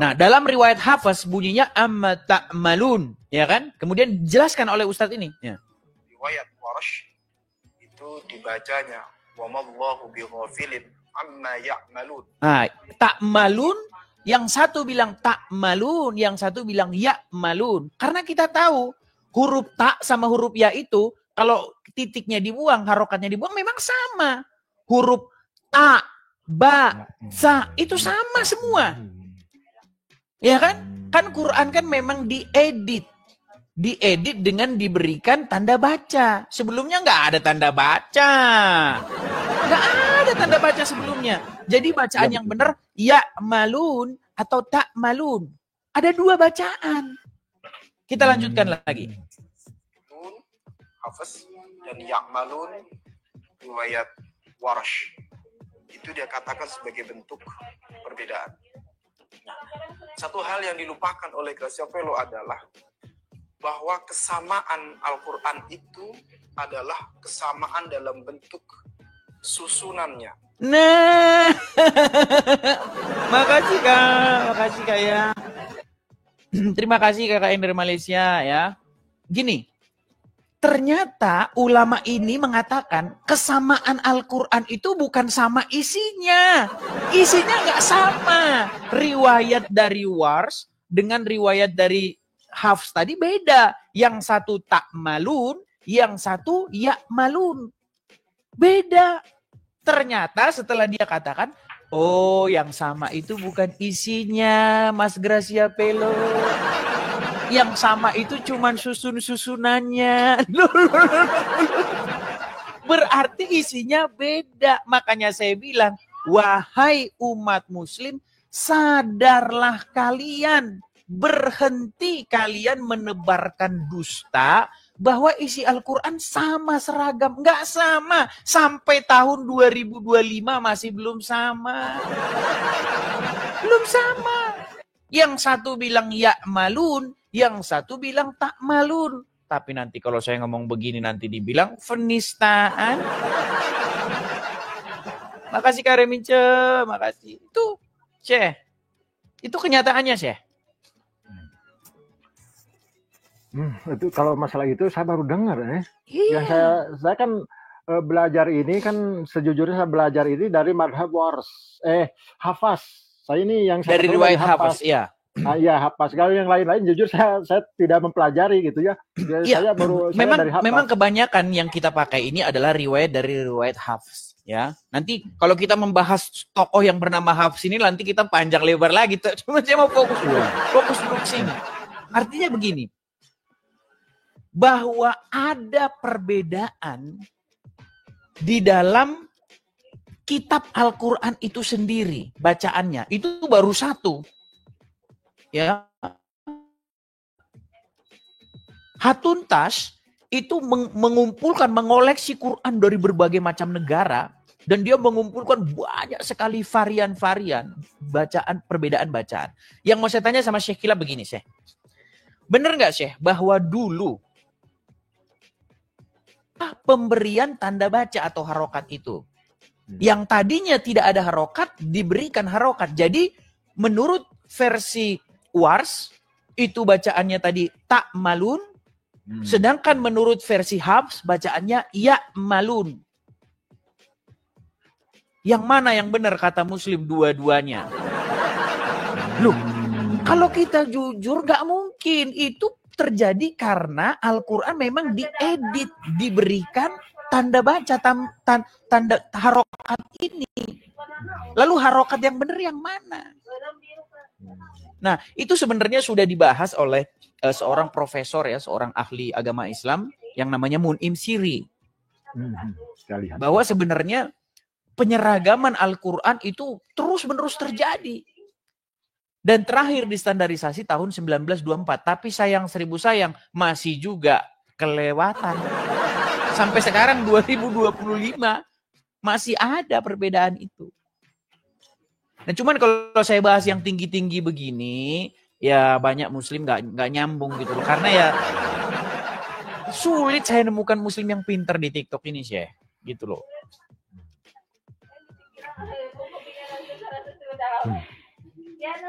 Nah, dalam riwayat Hafs bunyinya amma ta'malun, ya kan? Kemudian dijelaskan oleh Ustadz ini. Ya. Riwayat Warsh itu dibacanya Wallahu bighafilin amma ya'malun. Nah, ta'malun, yang satu bilang ta'malun, yang satu bilang ya'malun. Karena kita tahu huruf ta sama huruf ya itu kalau titiknya dibuang, harokatnya dibuang memang sama. Huruf ta, ba, sa itu sama semua. Ya kan? Kan Quran kan memang diedit. Diedit dengan diberikan tanda baca. Sebelumnya nggak ada tanda baca. Nggak ada tanda baca sebelumnya. Jadi bacaan yang benar ya malun atau tak malun. Ada dua bacaan. Kita lanjutkan lagi. Nun, Hafs, dan ya'malun riwayat Warsh. Itu dia katakan sebagai bentuk perbedaan. Nah, satu hal yang dilupakan oleh Gracia Velo adalah bahwa kesamaan Al-Quran itu adalah kesamaan dalam bentuk susunannya. Nah, makasih Kak ya. Terima kasih Kakak yang dari Malaysia ya. Gini, ternyata ulama ini mengatakan kesamaan Al-Quran itu bukan sama isinya. Isinya nggak sama. Riwayat dari Wars dengan riwayat dari Hafs tadi beda. Yang satu tak malun, yang satu ya malun. Beda. Ternyata setelah dia katakan, oh yang sama itu bukan isinya, Mas Gracia Velo. Yang sama itu cuman susun-susunannya. Berarti isinya beda. Makanya saya bilang, wahai umat muslim, sadarlah kalian. Berhenti kalian menebarkan dusta bahwa isi Al-Quran sama seragam. Nggak sama. Sampai tahun 2025 masih belum sama. Belum sama. Yang satu bilang ya malun, yang satu bilang tak malun. Tapi nanti kalau saya ngomong begini nanti dibilang penistaan. Makasih Kak Remince, makasih. Itu, Syekh. Itu kenyataannya, Syekh. Itu kalau masalah itu saya baru dengar ya. Iya. Yang saya kan belajar ini kan sejujurnya saya belajar ini dari madhab Wars. Hafaz. Saya ini yang saya dari riwayat Hafaz, ya. Iya, Hafaz. Kalau yang lain-lain jujur saya tidak mempelajari gitu ya. Iya. Saya dari Hafaz. Memang kebanyakan yang kita pakai ini adalah riwayat dari riwayat Hafaz, ya. Nanti kalau kita membahas tokoh yang bernama Hafaz ini nanti kita panjang lebar lagi. Cuma saya mau fokus dulu ke sini. Artinya begini. Bahwa ada perbedaan di dalam kitab Al-Quran itu sendiri, bacaannya. Itu baru satu. Ya. Hatuntas itu mengumpulkan, mengoleksi Quran dari berbagai macam negara. Dan dia mengumpulkan banyak sekali varian-varian bacaan, perbedaan bacaan. Yang mau saya tanya sama Syekh Kila begini, Syekh. Benar nggak, Syekh, bahwa dulu pemberian tanda baca atau harokat itu. Yang tadinya tidak ada harokat, diberikan harokat. Jadi menurut versi Wars, itu bacaannya tadi tak malun. Sedangkan menurut versi Hafs, bacaannya ya malun. Yang mana yang benar kata Muslim dua-duanya? Loh, kalau kita jujur gak mungkin. Itu terjadi karena Al-Quran memang diedit, diberikan tanda baca, tanda harokat ini. Lalu harokat yang benar yang mana? Nah, itu sebenarnya sudah dibahas oleh seorang profesor ya, seorang ahli agama Islam yang namanya Mun'im Siri. Bahwa sebenarnya penyeragaman Al-Quran itu terus-menerus terjadi. Dan terakhir distandarisasi tahun 1924. Tapi sayang seribu sayang, masih juga kelewatan. Sampai sekarang 2025 masih ada perbedaan itu. Nah, cuman kalau saya bahas yang tinggi-tinggi begini, ya banyak muslim nggak nyambung gitu loh. Karena ya sulit saya nemukan muslim yang pinter di TikTok ini, Syekh. Gitu loh.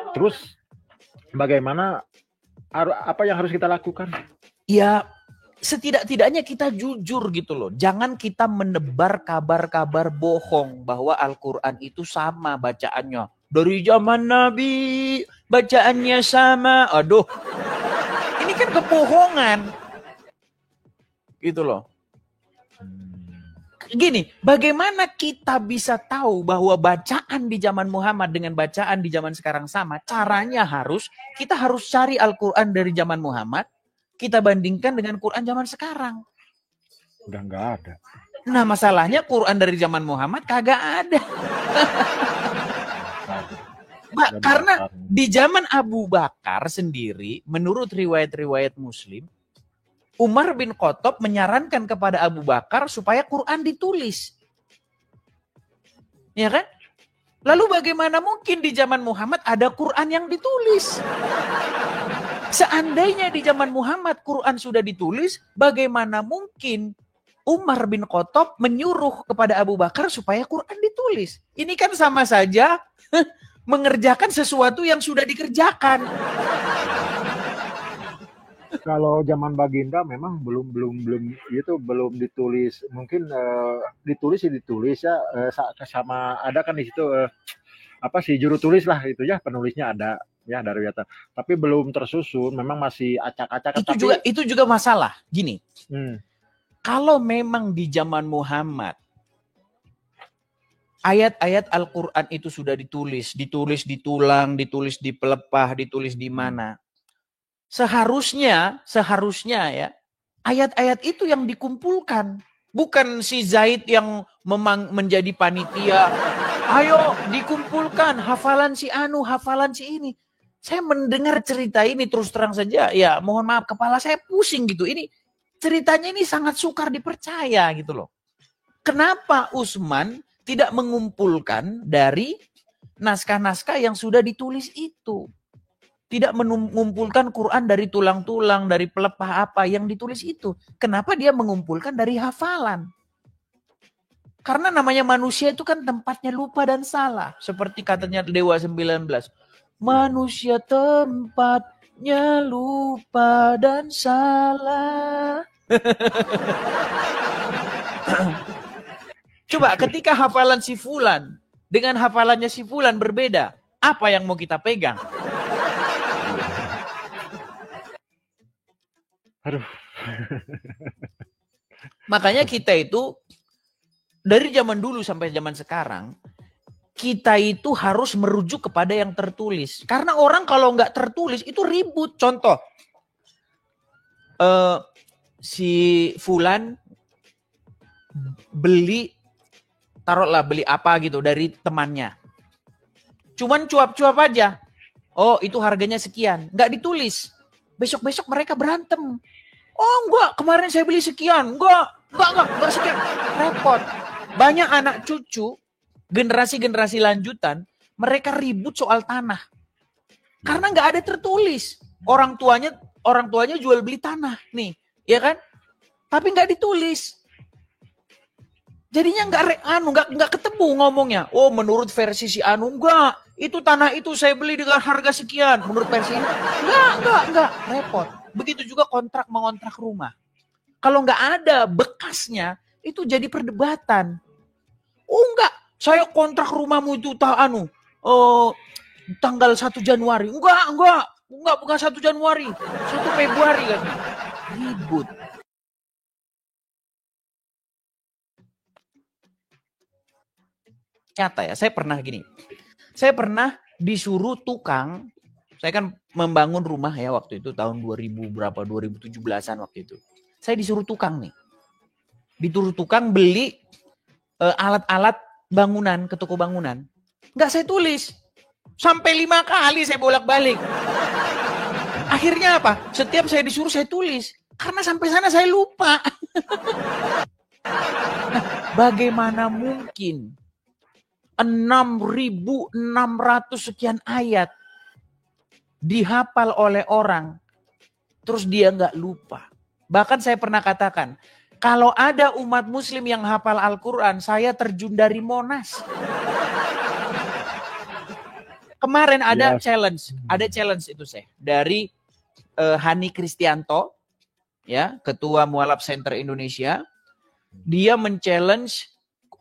Terus bagaimana, apa yang harus kita lakukan? Ya setidak-tidaknya kita jujur gitu loh. Jangan kita menebar kabar-kabar bohong bahwa Al-Quran itu sama bacaannya. Dari zaman Nabi bacaannya sama. Aduh, ini kan kebohongan. Gitu loh. Gini, bagaimana kita bisa tahu bahwa bacaan di zaman Muhammad dengan bacaan di zaman sekarang sama? Caranya kita harus cari Al-Quran dari zaman Muhammad, kita bandingkan dengan Quran zaman sekarang. Udah nggak ada. Nah, masalahnya Quran dari zaman Muhammad kagak ada. Karena di zaman Abu Bakar sendiri, menurut riwayat-riwayat Muslim, Umar bin Khattab menyarankan kepada Abu Bakar supaya Quran ditulis. Ya kan? Lalu bagaimana mungkin di zaman Muhammad ada Quran yang ditulis? Seandainya di zaman Muhammad Quran sudah ditulis, bagaimana mungkin Umar bin Khattab menyuruh kepada Abu Bakar supaya Quran ditulis? Ini kan sama saja mengerjakan sesuatu yang sudah dikerjakan. Kalau zaman Baginda memang belum ditulis. Mungkin ditulis ya sama ada kan di situ juru tulis lah itu ya, penulisnya ada ya dari Wiyata. Tapi belum tersusun, memang masih acak-acak. Itu juga masalah. Gini. Kalau memang di zaman Muhammad ayat-ayat Al-Quran itu sudah ditulis ditulang, ditulis di pelepah, ditulis di mana? Seharusnya ya ayat-ayat itu yang dikumpulkan, bukan si Zaid yang menjadi panitia. Ayo dikumpulkan hafalan si anu, hafalan si ini. Saya mendengar cerita ini terus terang saja, ya mohon maaf kepala saya pusing gitu. Ini ceritanya ini sangat sukar dipercaya gitu loh. Kenapa Utsman tidak mengumpulkan dari naskah-naskah yang sudah ditulis itu? Tidak mengumpulkan Quran dari tulang-tulang, dari pelepah apa yang ditulis itu. Kenapa dia mengumpulkan dari hafalan? Karena namanya manusia itu kan tempatnya lupa dan salah. Seperti katanya Dewa 19. Manusia tempatnya lupa dan salah. Coba ketika hafalan si Fulan dengan hafalannya si Fulan berbeda. Apa yang mau kita pegang? Aduh. Makanya kita itu dari zaman dulu sampai zaman sekarang kita itu harus merujuk kepada yang tertulis. Karena orang kalau nggak tertulis itu ribut. Contoh, si Fulan beli apa gitu dari temannya. Cuman cuap-cuap aja. Oh itu harganya sekian. Nggak ditulis. Besok-besok mereka berantem. Oh enggak, kemarin saya beli sekian. Enggak sekian. Repot. Banyak anak cucu, generasi-generasi lanjutan, mereka ribut soal tanah. Karena nggak ada tertulis. Orang tuanya jual beli tanah nih, ya kan? Tapi nggak ditulis. Jadinya nggak ketemu ngomongnya. Oh menurut versi si anu enggak. Itu tanah itu saya beli dengan harga sekian. Menurut versi ini enggak. Repot. Begitu juga mengontrak rumah. Kalau nggak ada bekasnya, itu jadi perdebatan. Oh enggak, saya kontrak rumahmu itu tanggal 1 Januari. Enggak, bukan 1 Januari. 1 Februari kan. Ribut. nyata ya. Saya pernah gini. Saya pernah disuruh tukang, saya kan membangun rumah ya waktu itu tahun 2017-an waktu itu. Saya disuruh tukang nih. Disuruh tukang beli alat-alat bangunan ke toko bangunan. Nggak saya tulis. Sampai 5 kali saya bolak-balik. Akhirnya apa? Setiap saya disuruh saya tulis. Karena sampai sana saya lupa. Nah, bagaimana mungkin 6.600 sekian ayat dihafal oleh orang, terus dia nggak lupa. Bahkan saya pernah katakan, kalau ada umat muslim yang hafal Al-Quran, saya terjun dari Monas. Kemarin ada challenge itu saya dari Hani Kristianto, ya, Ketua Mualaf Center Indonesia. Dia men-challenge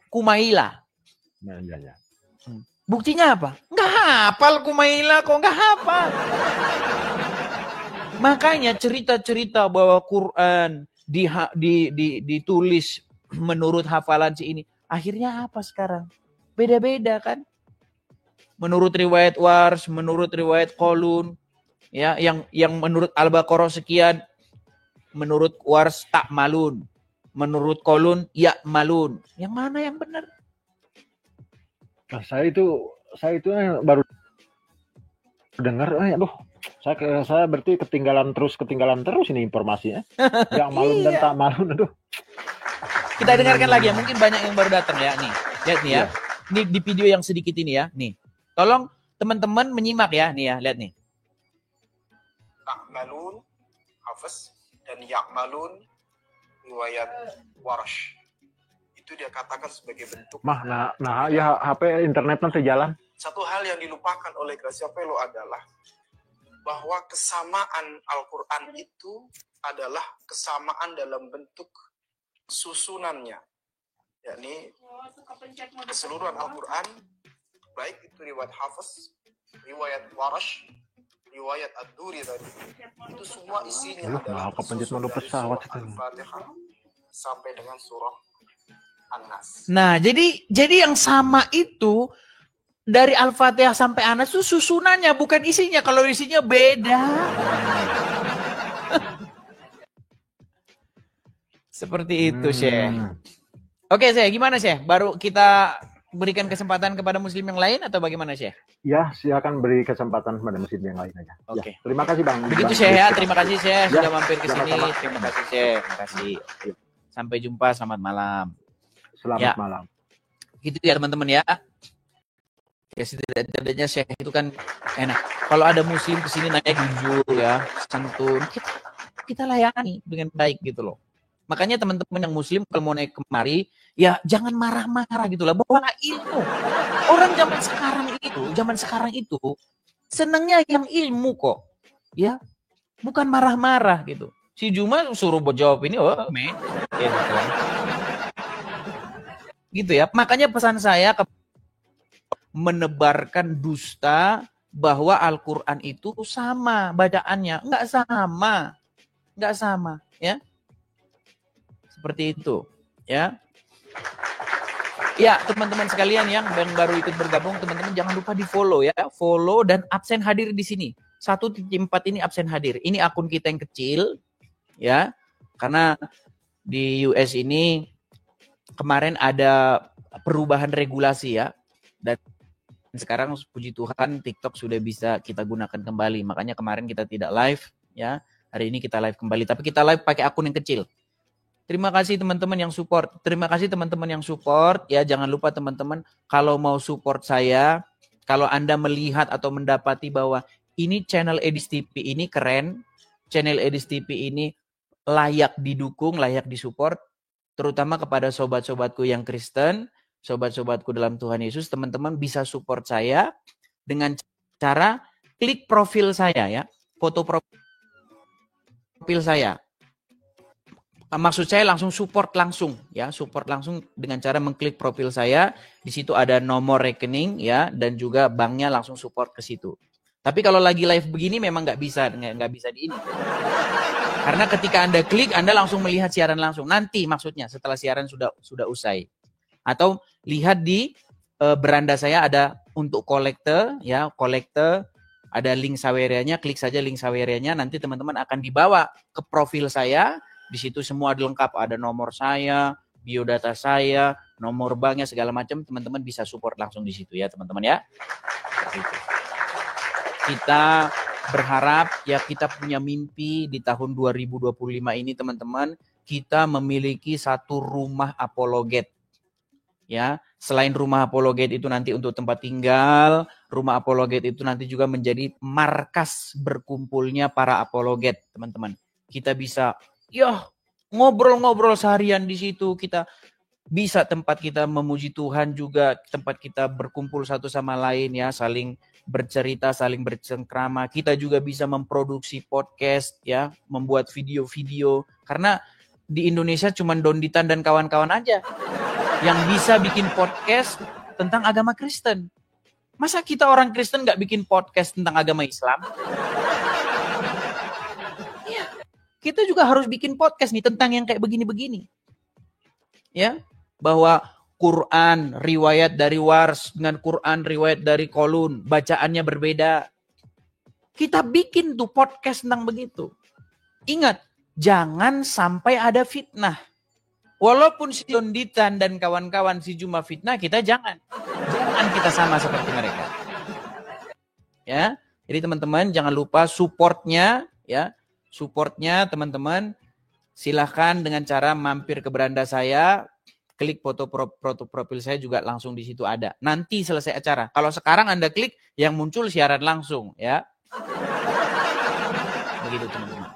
Kumaila. Ya. Buktinya apa? Nggak hafal Kumaila kok, nggak hafal. Makanya cerita-cerita bahwa Quran ditulis menurut hafalan si ini. Akhirnya apa sekarang? Beda-beda kan? Menurut riwayat Wars, menurut riwayat Qalun, ya, yang menurut Al-Baqarah sekian, menurut Wars tak malun, menurut Qalun ya malun. Yang mana yang benar? Nah, saya itu baru dengar, aduh, saya berarti ketinggalan terus ini informasinya. Yang malun dan tak malun, aduh. Kita dengarkan lagi ya, mungkin banyak yang baru datang ya, nih. Lihat nih ya. Ini di video yang sedikit ini ya, nih. Tolong teman-teman menyimak ya, nih ya, lihat nih. Ta'malun, Hafiz, dan Ya'malun, riwayat Warsh. Itu dia katakan sebagai bentuk. Nah, ya HP internet nanti jalan. Satu hal yang dilupakan oleh Gracia Pelo adalah bahwa kesamaan Al-Quran itu adalah kesamaan dalam bentuk susunannya. Yakni keseluruhan Al-Quran, baik itu riwayat Hafiz, riwayat Warsh, riwayat Ad-Duri tadi, itu semua isinya adalah susun dari surah Al-Fatihah sampai dengan surah An-Nas. Nah, jadi yang sama itu dari Al-Fatihah sampai An-Nas itu susunannya, bukan isinya. Kalau isinya beda. Seperti itu, Syekh. Oke, Syekh, gimana, Syekh? Baru kita berikan kesempatan kepada muslim yang lain atau bagaimana, Syekh? Ya, silakan beri kesempatan kepada muslim yang lain aja. Oke. Ya, terima kasih, Bang. Begitu, Syekh ya. Terima kasih, Syekh, sudah mampir ke sini. Terima kasih, Syekh. Terima kasih. Sampai jumpa, selamat malam. Selamat malam. Gitu ya, teman-teman ya. Ya, setidaknya Syekh itu kan enak. Kalau ada muslim ke sini naik jujur ya, santun, kita layani dengan baik gitu loh. Makanya teman-teman yang muslim kalau mau naik kemari, ya jangan marah-marah gitu lah. Bawa ilmu. Orang zaman sekarang itu senangnya yang ilmu kok. Ya, bukan marah-marah gitu. Si Juma suruh jawab ini, gitu ya. Makanya pesan saya menebarkan dusta bahwa Al-Quran itu sama bacaannya. Enggak sama, ya. Seperti itu, ya. Ya, teman-teman sekalian yang baru ikut bergabung, teman-teman jangan lupa di-follow ya. Follow dan absen hadir di sini. 1.4 ini absen hadir. Ini akun kita yang kecil, ya. Karena di US ini kemarin ada perubahan regulasi ya. Dan sekarang puji Tuhan TikTok sudah bisa kita gunakan kembali. Makanya kemarin kita tidak live ya. Hari ini kita live kembali, tapi kita live pakai akun yang kecil. Terima kasih teman-teman yang support. Ya, jangan lupa teman-teman kalau mau support saya, kalau Anda melihat atau mendapati bahwa ini channel Edis TV ini keren, channel Edis TV ini layak didukung, layak disupport, terutama kepada sobat-sobatku yang Kristen, sobat-sobatku dalam Tuhan Yesus, teman-teman bisa support saya dengan cara klik profil saya ya, foto profil saya. Maksud saya langsung support langsung dengan cara mengklik profil saya. Di situ ada nomor rekening ya, dan juga banknya, langsung support ke situ. Tapi kalau lagi live begini memang nggak bisa di ini. Karena ketika Anda klik, Anda langsung melihat siaran langsung. Nanti maksudnya setelah siaran sudah usai. Atau lihat di beranda saya ada untuk kolektor, ya, kolektor. Ada link Sawerianya, klik saja link Sawerianya, nanti teman-teman akan dibawa ke profil saya. Di situ semua lengkap, ada nomor saya, biodata saya, nomor banknya, segala macam. Teman-teman bisa support langsung di situ ya, teman-teman ya. Kita berharap ya, kita punya mimpi di tahun 2025 ini, teman-teman, kita memiliki satu rumah apologet. Ya, selain rumah apologet itu nanti untuk tempat tinggal, rumah apologet itu nanti juga menjadi markas berkumpulnya para apologet, teman-teman. Kita bisa ngobrol-ngobrol seharian di situ, kita bisa tempat kita memuji Tuhan juga, tempat kita berkumpul satu sama lain ya, saling bercerita, saling bercengkrama. Kita juga bisa memproduksi podcast ya, membuat video-video, karena di Indonesia cuma Donditan dan kawan-kawan aja yang bisa bikin podcast tentang agama Kristen. Masa kita orang Kristen nggak bikin podcast tentang agama Islam? Ya, kita juga harus bikin podcast nih tentang yang kayak begini-begini. Ya, bahwa Quran riwayat dari Wars dengan Quran riwayat dari Kolun, bacaannya berbeda. Kita bikin tuh podcast tentang begitu. Ingat, jangan sampai ada fitnah. Walaupun si Donditan dan kawan-kawan si Juma fitnah, kita jangan kita sama seperti mereka. Ya, jadi teman-teman jangan lupa supportnya ya, supportnya teman-teman. Silahkan dengan cara mampir ke beranda saya, klik foto profil saya juga langsung di situ ada. Nanti selesai acara. Kalau sekarang Anda klik, yang muncul siaran langsung ya. Begitu teman-teman.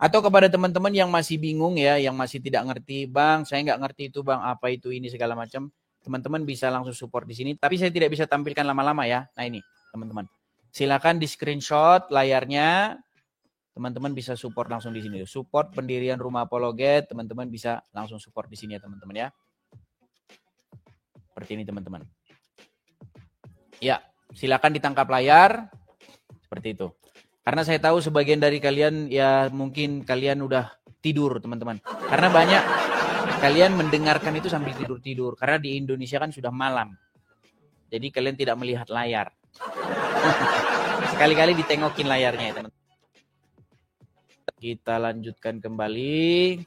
Atau kepada teman-teman yang masih bingung ya, yang masih tidak ngerti, Bang, saya nggak ngerti itu Bang, apa itu ini segala macam. Teman-teman bisa langsung support di sini. Tapi saya tidak bisa tampilkan lama-lama ya. Nah ini teman-teman, silakan di screenshot layarnya. Teman-teman bisa support langsung di sini. Support pendirian Rumah Apologet, teman-teman bisa langsung support di sini ya teman-teman ya. Seperti ini teman-teman. Ya, silakan ditangkap layar. Seperti itu. Karena saya tahu sebagian dari kalian ya mungkin kalian udah tidur teman-teman. Karena banyak kalian mendengarkan itu sambil tidur-tidur. Karena di Indonesia kan sudah malam. Jadi kalian tidak melihat layar. Sekali-kali ditengokin layarnya ya teman-teman. Kita lanjutkan kembali.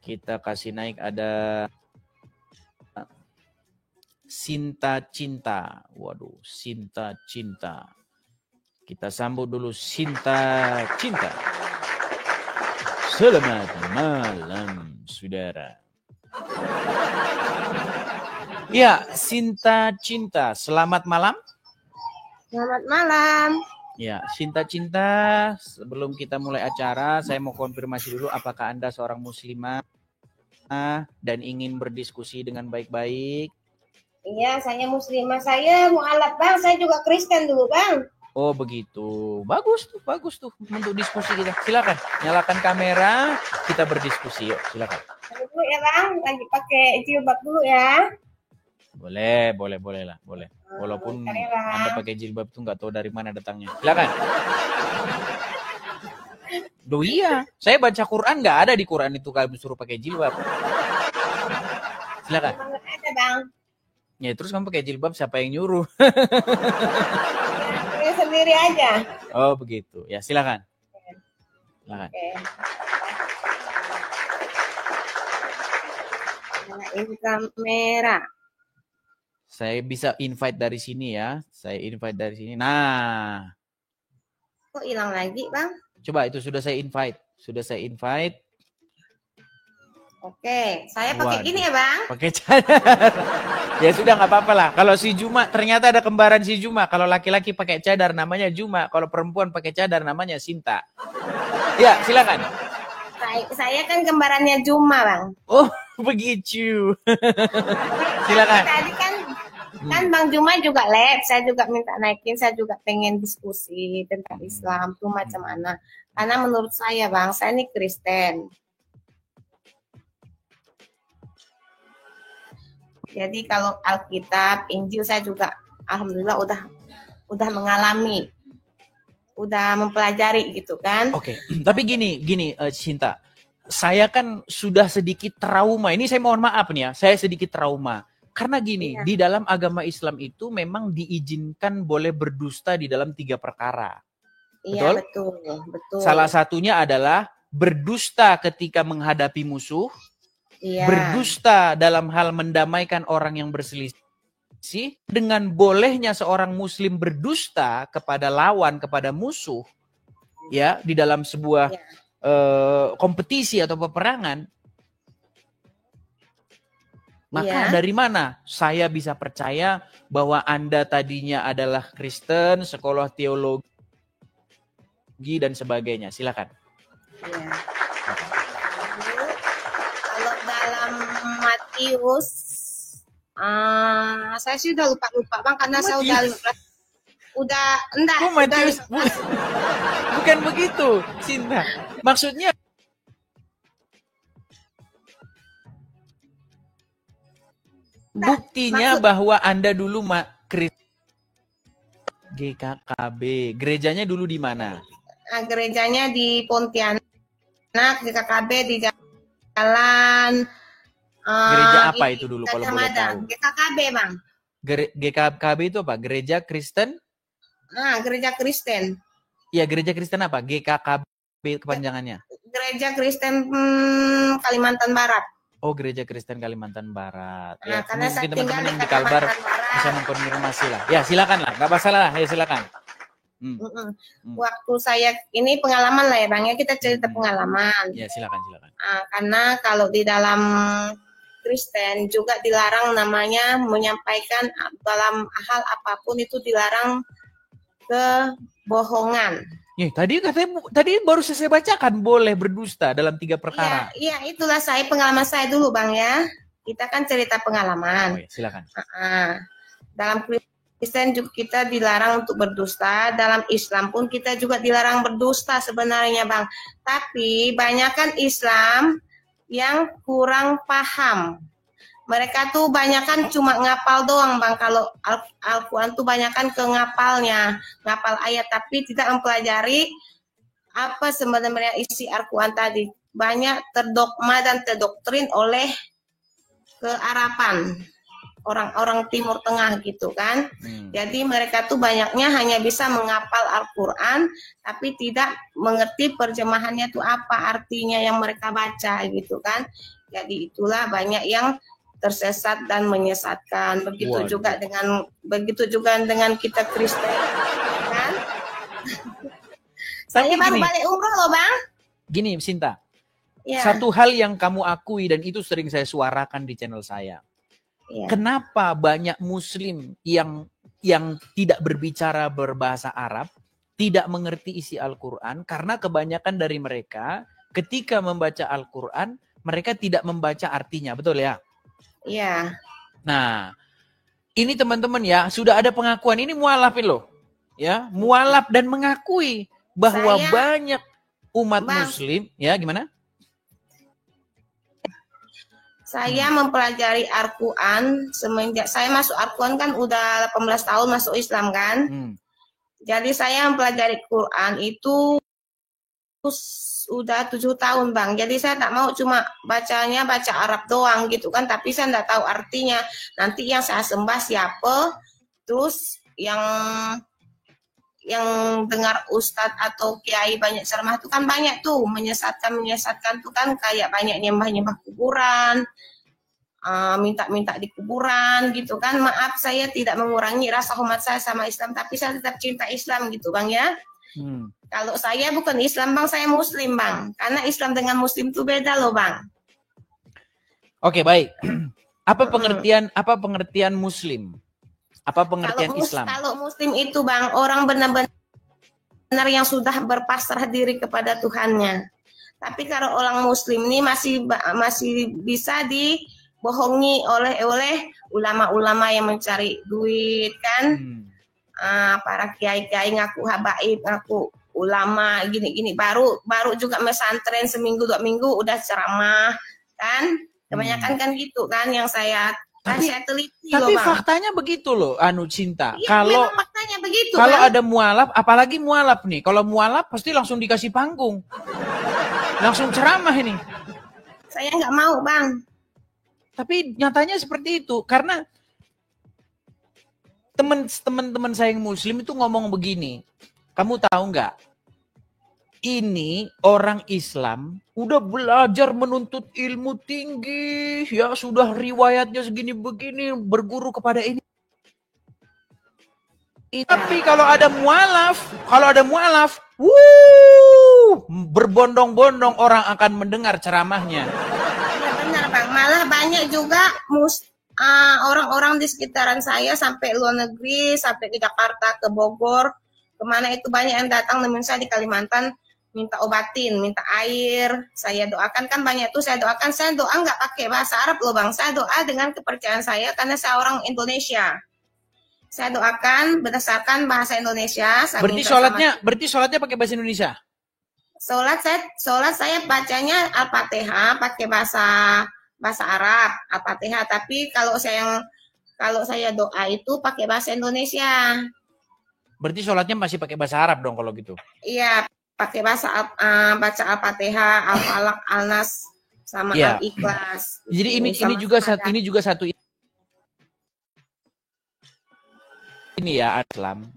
Kita kasih naik ada Sinta Cinta. Waduh, Sinta Cinta. Kita sambut dulu Sinta Cinta. Selamat malam, saudara. Ya, Sinta Cinta. Selamat malam. Selamat malam. Ya, Sinta Cinta. Sebelum kita mulai acara, saya mau konfirmasi dulu apakah Anda seorang muslimah dan ingin berdiskusi dengan baik-baik. Iya, saya muslimah. Saya mualaf, Bang. Saya juga Kristen dulu, Bang. Oh begitu, bagus tuh untuk diskusi kita. Silakan, nyalakan kamera, kita berdiskusi yuk, silakan. Dulu ya Bang, lagi pakai jilbab dulu ya. Boleh lah, boleh. Walaupun Anda pakai jilbab itu nggak tahu dari mana datangnya. Silakan. Loh iya, saya baca Quran nggak ada di Quran itu kalau disuruh pakai jilbab. Silakan. Nggak ada Bang. Ya terus kamu pakai jilbab siapa yang nyuruh? Sendiri aja. Oh begitu, ya silakan. Silakan. Oke. Nyalain kamera. Saya bisa invite dari sini ya. Saya invite dari sini. Nah. Kok hilang lagi, Bang? Coba itu sudah saya invite. Oke, saya pakai gini ya, Bang. Pakai cadar. Ya sudah nggak apa-apa lah. Kalau si Juma ternyata ada kembaran si Juma. Kalau laki-laki pakai cadar namanya Juma. Kalau perempuan pakai cadar namanya Sinta. Ya silakan. Saya kan kembarannya Juma, Bang. Oh begitu. Silakan. Tadi kan Bang Juma juga live. Saya juga minta naikin. Saya juga pengen diskusi tentang Islam tuh macam mana. Karena menurut saya, Bang, saya ini Kristen. Jadi kalau Alkitab, Injil saya juga alhamdulillah udah mengalami, udah mempelajari gitu kan. Oke. Tapi gini Sinta. Saya kan sudah sedikit trauma. Ini saya mohon maaf nih ya. Saya sedikit trauma Karena gini, di dalam agama Islam itu memang diizinkan boleh berdusta di dalam 3 perkara. Iya, Betul? betul. Salah satunya adalah berdusta ketika menghadapi musuh, berdusta dalam hal mendamaikan orang yang berselisih, dengan bolehnya seorang muslim berdusta kepada lawan, kepada musuh, ya, di dalam sebuah kompetisi atau peperangan. Maka dari mana saya bisa percaya bahwa Anda tadinya adalah Kristen, sekolah teologi dan sebagainya? Silakan. Ya. Kalau dalam Matius, saya sih udah lupa Bang, karena saya udah enggak. Matius, bukan begitu, Sinta. Maksudnya buktinya bahwa Anda dulu GKKB. Gerejanya dulu di mana? Gerejanya di Pontianak, GKKB di jalan. Gereja apa itu dulu kalau boleh tahu? GKKB, Bang. GKKB itu apa? Gereja Kristen? Gereja Kristen. Iya, gereja Kristen apa? GKKB kepanjangannya? Gereja Kristen Kalimantan Barat. Oh, Gereja Kristen Kalimantan Barat. Ya, karena mungkin teman-teman di Kalbar bisa mengkonfirmasi lah. Ya, silakan lah. Nggak masalah lah. Ya, silakan. Waktu saya, ini pengalaman lah ya Bang, ya kita cerita pengalaman. Ya, silakan. Karena kalau di dalam Kristen juga dilarang namanya menyampaikan dalam hal apapun itu dilarang kebohongan. Tadi baru saya bacakan boleh berdusta dalam 3 perkara. Iya, itulah pengalaman saya dulu Bang ya. Kita kan cerita pengalaman. Oh, ya, silakan. Dalam Kristen juga kita dilarang untuk berdusta, dalam Islam pun kita juga dilarang berdusta sebenarnya Bang. Tapi banyakan Islam yang kurang paham. Mereka tuh banyakan cuma ngapal doang Bang. Kalau Al-Quran tuh banyakan ke ngapalnya, ngapal ayat, tapi tidak mempelajari apa sebenarnya isi Al-Quran tadi. Banyak terdogma dan terdoktrin oleh kearapan orang-orang Timur Tengah gitu kan. Jadi mereka tuh banyaknya hanya bisa menghafal Al-Quran, tapi tidak mengerti terjemahannya tuh apa artinya yang mereka baca gitu kan. Jadi itulah banyak yang tersesat dan menyesatkan. Begitu juga dengan kita Kristen, kan? Saya baru balik umroh loh Bang. Gini Sinta, satu hal yang kamu akui dan itu sering saya suarakan di channel saya. Kenapa banyak Muslim yang tidak berbicara berbahasa Arab, tidak mengerti isi Al-Quran? Karena kebanyakan dari mereka ketika membaca Al-Quran, mereka tidak membaca artinya, betul ya? Iya. Nah, ini teman-teman ya, sudah ada pengakuan, ini mualaf loh. Ya, mualaf dan mengakui bahwa banyak umat Muslim, ya gimana? Saya mempelajari Al-Quran semenjak saya masuk Al-Quran kan udah 18 tahun masuk Islam kan. Jadi saya mempelajari Quran itu udah 7 tahun Bang. Jadi saya tak mau cuma baca Arab doang gitu kan. Tapi saya tidak tahu artinya. Nanti yang saya sembah siapa. Terus yang dengar ustadz atau kiai banyak ceramah itu kan banyak tuh menyesatkan tuh kan kayak banyak nyembah kuburan, minta di kuburan gitu kan. Maaf saya tidak mengurangi rasa hormat saya sama Islam, tapi saya tetap cinta Islam gitu Bang ya. Kalau saya bukan Islam Bang, saya Muslim Bang, karena Islam dengan Muslim itu beda loh Bang. Oke baik. Apa pengertian Muslim? Apa pengertian Islam? Kalau Muslim itu Bang, orang benar-benar yang sudah berpasrah diri kepada Tuhannya. Tapi kalau orang Muslim ini masih bisa dibohongi oleh ulama-ulama yang mencari duit kan. Para kiai-kiai ngaku habaib, ngaku ulama gini-gini, baru juga mesantren seminggu 2 minggu udah ceramah kan. Kebanyakan kan gitu kan yang saya teliti. Tapi faktanya begitu loh, Cinta. Iya, memang faktanya begitu. Kalau ada mualaf, apalagi mualaf nih. Kalau mualaf pasti langsung dikasih panggung, langsung ceramah ini. Saya nggak mau Bang. Tapi nyatanya seperti itu. Karena teman-teman saya yang muslim itu ngomong begini. Kamu tahu nggak? Ini orang Islam udah belajar menuntut ilmu tinggi. Ya sudah riwayatnya segini begini. Berguru kepada ini. Tapi kalau ada mualaf, berbondong-bondong orang akan mendengar ceramahnya. Ya benar Bang, malah banyak juga orang-orang di sekitaran saya sampai luar negeri, sampai ke Jakarta, ke Bogor, kemana itu banyak yang datang nemuin saya di Kalimantan, minta obatin, minta air, saya doakan kan banyak tuh, saya doa nggak pakai bahasa Arab loh Bang, saya doa dengan kepercayaan saya karena saya orang Indonesia. Saya doakan berdasarkan bahasa Indonesia. Berarti sholatnya pakai bahasa Indonesia? Sholat saya bacanya Al-Fatihah pakai bahasa Arab, Al-Fatihah. Tapi kalau saya doa itu pakai bahasa Indonesia. Berarti sholatnya masih pakai bahasa Arab dong kalau gitu? Iya, pakai baca Al-Fatihah, Al-Falaq, Al-Nas, sama Al-Ikhlas. Jadi ini juga satu ini ya Islam.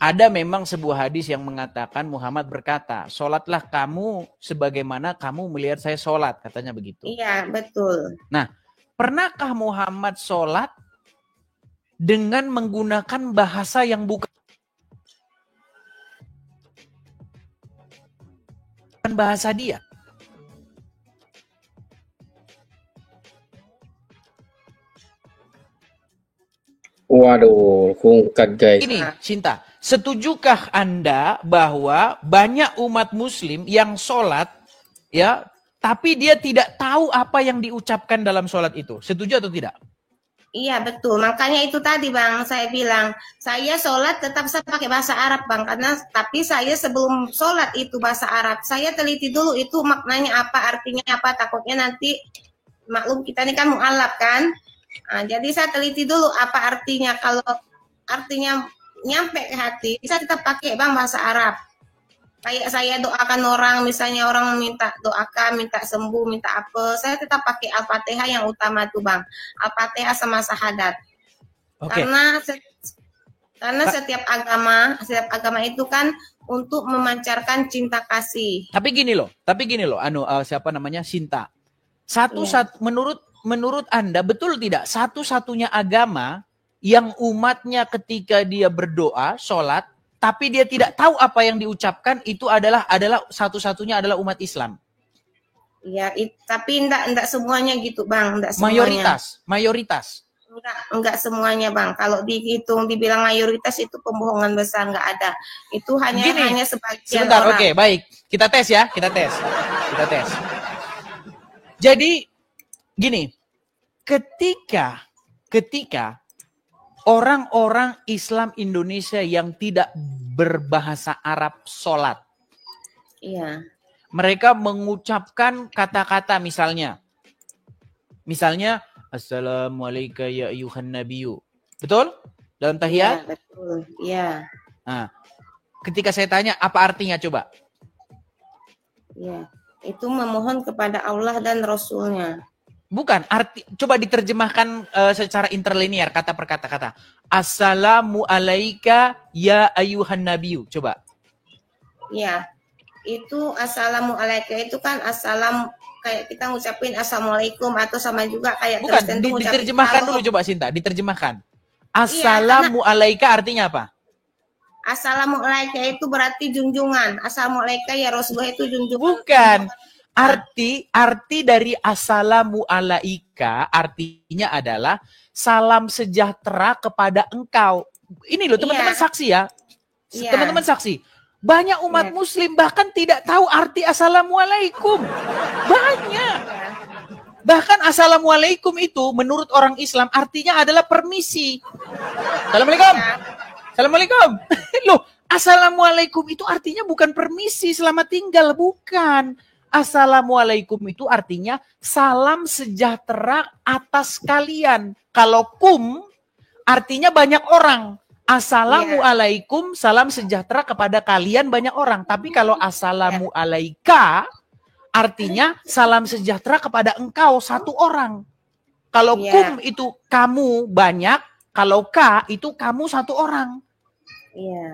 Ada memang sebuah hadis yang mengatakan Muhammad berkata, sholatlah kamu sebagaimana kamu melihat saya sholat, katanya begitu. Iya, betul. Nah, pernahkah Muhammad sholat dengan menggunakan bahasa yang bukan bahasa dia? Waduh, kungkat guys. Ini, Cinta, setujukah Anda bahwa banyak umat muslim yang sholat, ya, tapi dia tidak tahu apa yang diucapkan dalam sholat itu? Setuju atau tidak? Iya, betul. Makanya itu tadi Bang, saya bilang, saya sholat tetap saya pakai bahasa Arab Bang, tapi saya sebelum sholat itu bahasa Arab, saya teliti dulu itu maknanya apa, artinya apa, takutnya nanti, maklum kita ini kan mu'alaf kan, nah, jadi saya teliti dulu apa artinya. Kalau artinya nyampe ke hati, saya tetap pakai Bang bahasa Arab. Kayak saya doakan orang, misalnya orang minta doakan, minta sembuh, minta apa, saya tetap pakai Al-Fatihah yang utama tuh Bang. Al-Fatihah sama syahadat. Okay. Karena setiap agama itu kan untuk memancarkan cinta kasih. Tapi gini loh, siapa namanya, Sinta. Menurut Anda, betul tidak satu-satunya agama yang umatnya ketika dia berdoa, sholat, tapi dia tidak tahu apa yang diucapkan, itu adalah satu-satunya adalah umat Islam? Iya, tapi enggak semuanya gitu Bang. Enggak semuanya. Mayoritas. Enggak semuanya Bang. Kalau dibilang mayoritas itu pembohongan besar, enggak ada. Itu hanya sebagian sebentar, orang. Oke, baik. Kita tes ya, kita tes. Jadi gini, ketika orang-orang Islam Indonesia yang tidak berbahasa Arab sholat, iya, mereka mengucapkan kata-kata misalnya Assalamualaikum ya ayuhan nabiyyu, betul? Dalam tahiyat? Iya, betul. Iya. Nah, ketika saya tanya apa artinya coba? Iya, itu memohon kepada Allah dan Rasulnya. Bukan, coba diterjemahkan secara interlinear, kata per kata. Assalamu alayka ya ayuhan nabiyyu. Coba. Ya, itu assalamu alayka itu kan assalam, kayak kita ngucapin assalamualaikum, atau sama juga kayak bukan, diterjemahkan dulu coba Sinta, diterjemahkan. Assalamu alayka artinya apa? Assalamu alayka itu berarti junjungan. Assalamu alayka ya Rasulullah itu junjungan. Bukan. Arti dari assalamu alaika artinya adalah salam sejahtera kepada engkau. Ini loh teman-teman saksi ya. Teman-teman saksi. Banyak umat muslim bahkan tidak tahu arti assalamualaikum. Banyak. Bahkan assalamualaikum itu menurut orang Islam artinya adalah permisi. Assalamualaikum. Assalamualaikum. Loh, assalamualaikum itu artinya bukan permisi selamat tinggal, bukan. Assalamualaikum itu artinya salam sejahtera atas kalian. Kalau kum artinya banyak orang. Assalamualaikum, salam sejahtera kepada kalian banyak orang. Tapi kalau assalamu alaika artinya salam sejahtera kepada engkau satu orang. Kalau kum itu kamu banyak, kalau ka itu kamu satu orang.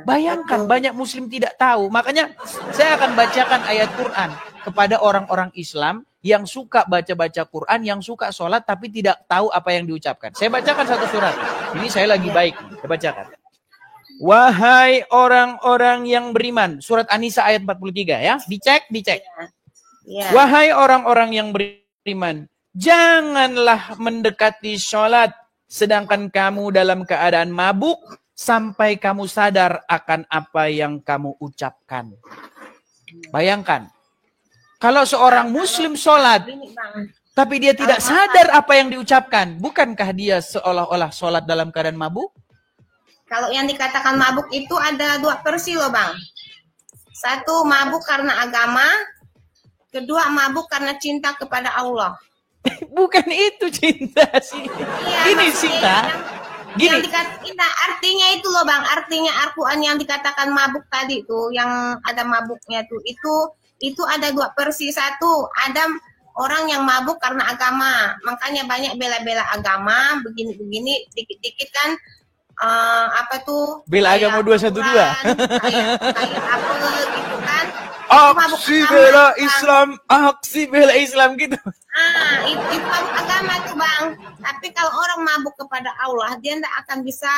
Bayangkan banyak muslim tidak tahu. Makanya saya akan bacakan ayat Quran kepada orang-orang Islam yang suka baca-baca Quran, yang suka sholat tapi tidak tahu apa yang diucapkan. Saya bacakan satu surat. Ini saya lagi baik. Saya bacakan. Wahai orang-orang yang beriman. Surat An-Nisa ayat 43 ya. Dicek. Wahai orang-orang yang beriman. Janganlah mendekati sholat sedangkan kamu dalam keadaan mabuk sampai kamu sadar akan apa yang kamu ucapkan. Bayangkan. Kalau seorang muslim sholat, tapi dia tidak sadar apa yang diucapkan, bukankah dia seolah-olah sholat dalam keadaan mabuk? Kalau yang dikatakan mabuk itu ada 2 versi loh Bang. 1 mabuk karena agama, kedua mabuk karena cinta kepada Allah. Bukan itu cinta sih. Ini cinta. Gini. Artinya itu loh Bang, artinya Al-Quran yang dikatakan mabuk tadi tuh, yang ada mabuknya tuh, itu ada 2 versi. 1, ada orang yang mabuk karena agama, makanya banyak bela-bela agama, begini-begini, dikit-dikit kan, bela agama 212. Kayak apa gitu kan. Aksi bela Islam, aksi bela Islam gitu. Itu mabuk agama tuh Bang. Tapi kalau orang mabuk kepada Allah, dia tidak akan bisa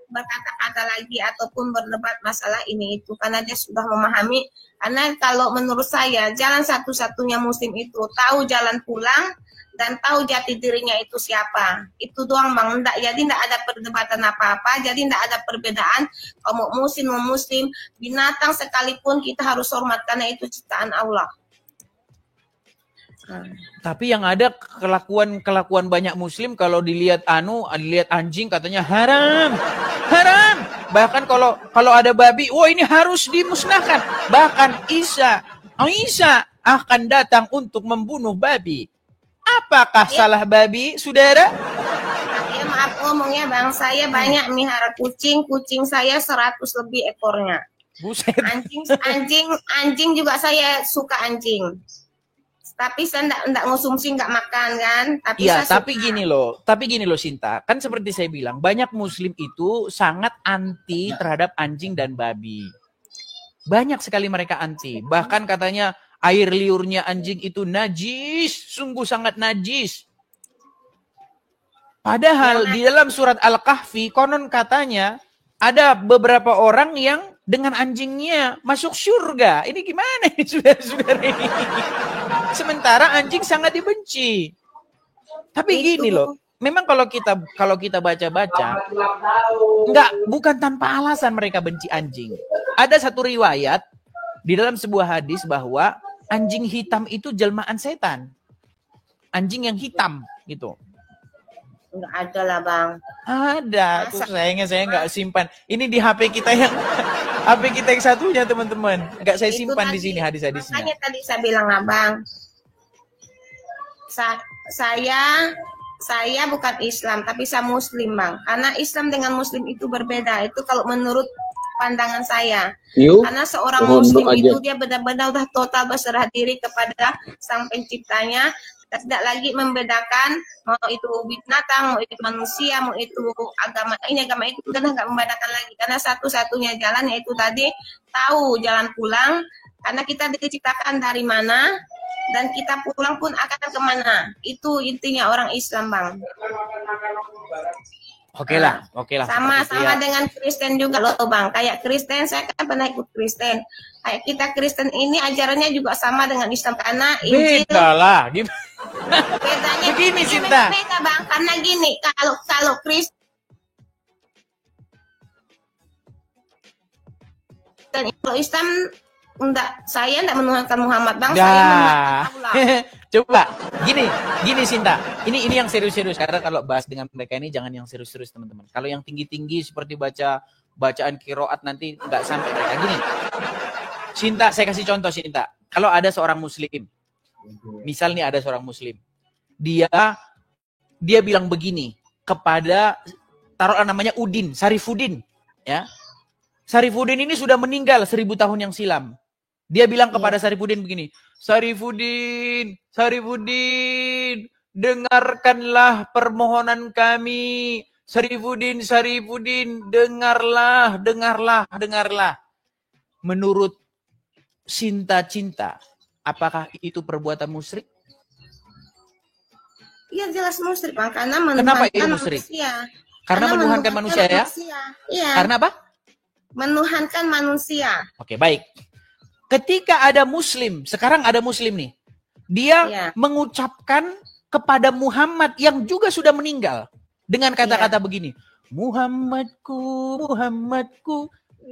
berkata-kata lagi ataupun berdebat masalah ini itu, karena dia sudah memahami. Karena kalau menurut saya jalan satu-satunya muslim itu tahu jalan pulang dan tahu jati dirinya itu siapa. Itu doang Bang. Jadi tidak ada perdebatan apa-apa, jadi tidak ada perbedaan. Kalau mau muslim, binatang sekalipun kita harus hormat karena itu ciptaan Allah. Tapi yang ada kelakuan banyak muslim kalau dilihat dilihat anjing katanya haram. Bahkan kalau ada babi, wah ini harus dimusnahkan. Bahkan Isa akan datang untuk membunuh babi. Apakah salah babi, saudara? Ya maaf ngomongnya Bang, saya banyak melihara kucing saya 100 lebih ekornya. Buset. Anjing juga saya suka anjing. Tapi saya enggak ngonsumsi, enggak makan kan. Tapi gini loh Sinta. Kan seperti saya bilang, banyak muslim itu sangat anti terhadap anjing dan babi. Banyak sekali mereka anti. Bahkan katanya air liurnya anjing itu najis, sungguh sangat najis. Padahal di dalam surat Al-Kahfi konon katanya ada beberapa orang yang dengan anjingnya masuk surga. Ini gimana ini saudara-saudara ini? Sementara anjing sangat dibenci. Tapi gini loh, memang kalau kita baca-baca, bukan tanpa alasan mereka benci anjing. Ada satu riwayat di dalam sebuah hadis bahwa anjing hitam itu jelmaan setan. Anjing yang hitam gitu. Enggak ada lah Bang. Ada. Tuh sayangnya saya enggak simpan. Ini di HP kita yang satunya teman-teman. Enggak saya simpan di sini hadis-hadisnya. Makanya tadi saya bilang Bang. Saya bukan Islam tapi saya Muslim Bang. Karena Islam dengan Muslim itu berbeda. Itu kalau menurut pandangan saya. Karena seorang Muslim itu dia benar-benar udah total berserah diri kepada Sang Penciptanya. Tidak lagi membedakan mau itu binatang, mau itu manusia, mau itu agama itu, udah nggak membedakan lagi. Karena satu-satunya jalan yaitu tadi tahu jalan pulang. Karena kita diciptakan dari mana dan kita pulang pun akan kemana. Itu intinya orang Islam Bang. Oke lah. Sama dengan Kristen juga loh Bang. Kayak Kristen, saya kan pernah ikut Kristen. Kayak kita Kristen ini ajarannya juga sama dengan Islam karena Injil. Beda lah. Bedanya begini Cinta. Beda Bang, karena gini, kalau Kristen kalau Islam saya enggak menuhankan Muhammad Bang, saya menuhankan Allah. Coba, gini Sinta. Ini yang serius-serius karena kalau bahas dengan mereka ini jangan yang serius-serius teman-teman. Kalau yang tinggi-tinggi seperti bacaan qiraat nanti enggak sampai mereka. Gini. Sinta, saya kasih contoh Sinta. Kalau ada seorang muslim. Misal nih ada seorang muslim. Dia bilang begini kepada taruhlah namanya Udin, Sarifuddin, ya. Sarifuddin ini sudah meninggal 1000 tahun yang silam. Dia bilang kepada Sarifuddin begini, Sarifuddin, dengarkanlah permohonan kami. Syarifuddin, dengarlah. Menurut Cinta, apakah itu perbuatan musyrik? Iya jelas musyrik Bang, karena Kenapa itu musyrik? Karena menuhankan manusia ya? Iya. Karena apa? Menuhankan manusia. Oke, baik. Ketika ada muslim, sekarang ada muslim nih. Dia mengucapkan kepada Muhammad yang juga sudah meninggal. Dengan kata-kata begini. Muhammadku,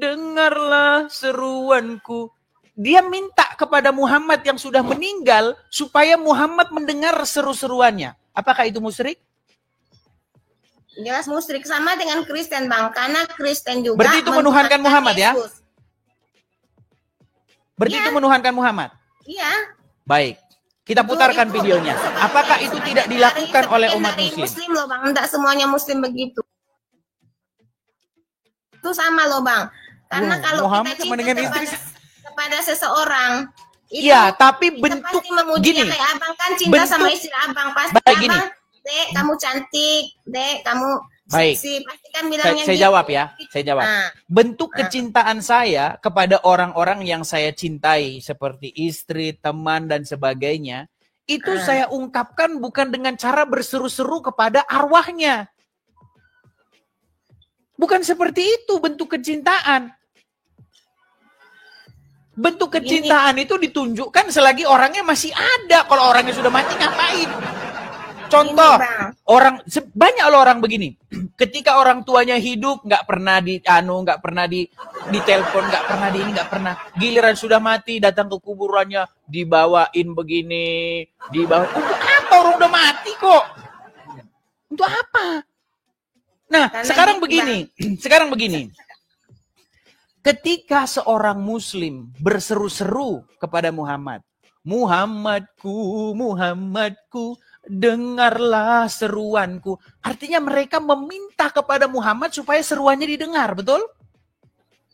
dengarlah seruanku. Dia minta kepada Muhammad yang sudah meninggal supaya Muhammad mendengar seru-seruannya. Apakah itu musyrik? Jelas musyrik, sama dengan Kristen Bang, karena Kristen juga berarti itu menuhankan Muhammad Yesus. Ya? Berarti itu menuhankan Muhammad? Iya. Baik, kita putarkan videonya. Apakah itu tidak dilakukan oleh umat muslim? Muslim loh Bang, tidak semuanya muslim begitu. Itu sama loh Bang, karena kalau Muhammad kita dengan istri kepada seseorang, iya, tapi bentuk gini. Kayak abang kan cinta sama istri abang, pasti abang, gini. Dek, kamu cantik, Dek, kamu seksi, pasti kan bilangnya saya gitu. jawab ya, saya jawab. Bentuk kecintaan saya kepada orang-orang yang saya cintai, seperti istri, teman, dan sebagainya, itu saya ungkapkan bukan dengan cara berseru-seru kepada arwahnya. Bukan seperti itu bentuk kecintaan. Bentuk kecintaan itu ditunjukkan selagi orangnya masih ada. Kalau orangnya sudah mati ngapain? Contoh, banyak loh orang begini. Ketika orang tuanya hidup, nggak pernah nggak pernah ditelepon, nggak pernah nggak pernah. Giliran sudah mati, datang ke kuburannya, dibawain begini, dibawa. Untuk apa orang udah mati kok? Untuk apa? Nah, sekarang begini. Ketika seorang muslim berseru-seru kepada Muhammad, Muhammadku, dengarlah seruanku. Artinya mereka meminta kepada Muhammad supaya seruannya didengar, betul?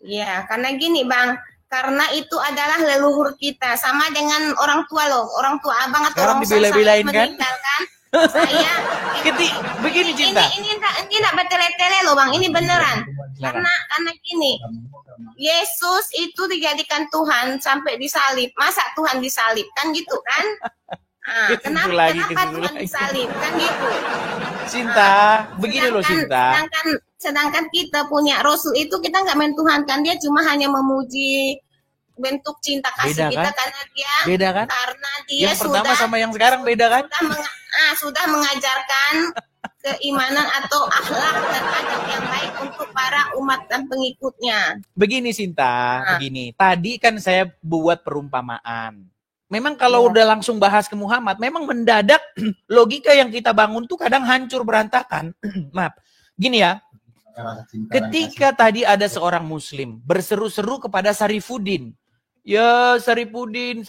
Iya, karena gini Bang, karena itu adalah leluhur kita, sama dengan orang tua loh, orang tua abang atau sekarang orang dibela-belain kan? Saya begini Cinta. Ini enggak bertele-tele loh Bang, ini beneran. Karena gini, Yesus itu dijadikan Tuhan sampai disalib. Masa Tuhan disalib? Kan gitu kan? Kenapa Tuhan disalib? Kan gitu. Cinta, begini loh Cinta. Sedangkan kita punya Rasul itu kita nggak mentuhankan, dia cuma hanya memuji bentuk cinta kasih kita kan? Karena dia karena dia yang pertama sama yang sekarang beda kan? Sudah mengajarkan keimanan atau akhlak dan adab yang baik untuk para umat dan pengikutnya. Begini Sinta, begini. Tadi kan saya buat perumpamaan. Memang kalau udah langsung bahas ke Muhammad, memang mendadak logika yang kita bangun tuh kadang hancur berantakan. Maaf. Gini ya. Ketika tadi ada seorang muslim berseru-seru kepada Syarifuddin. Ya Syarifuddin,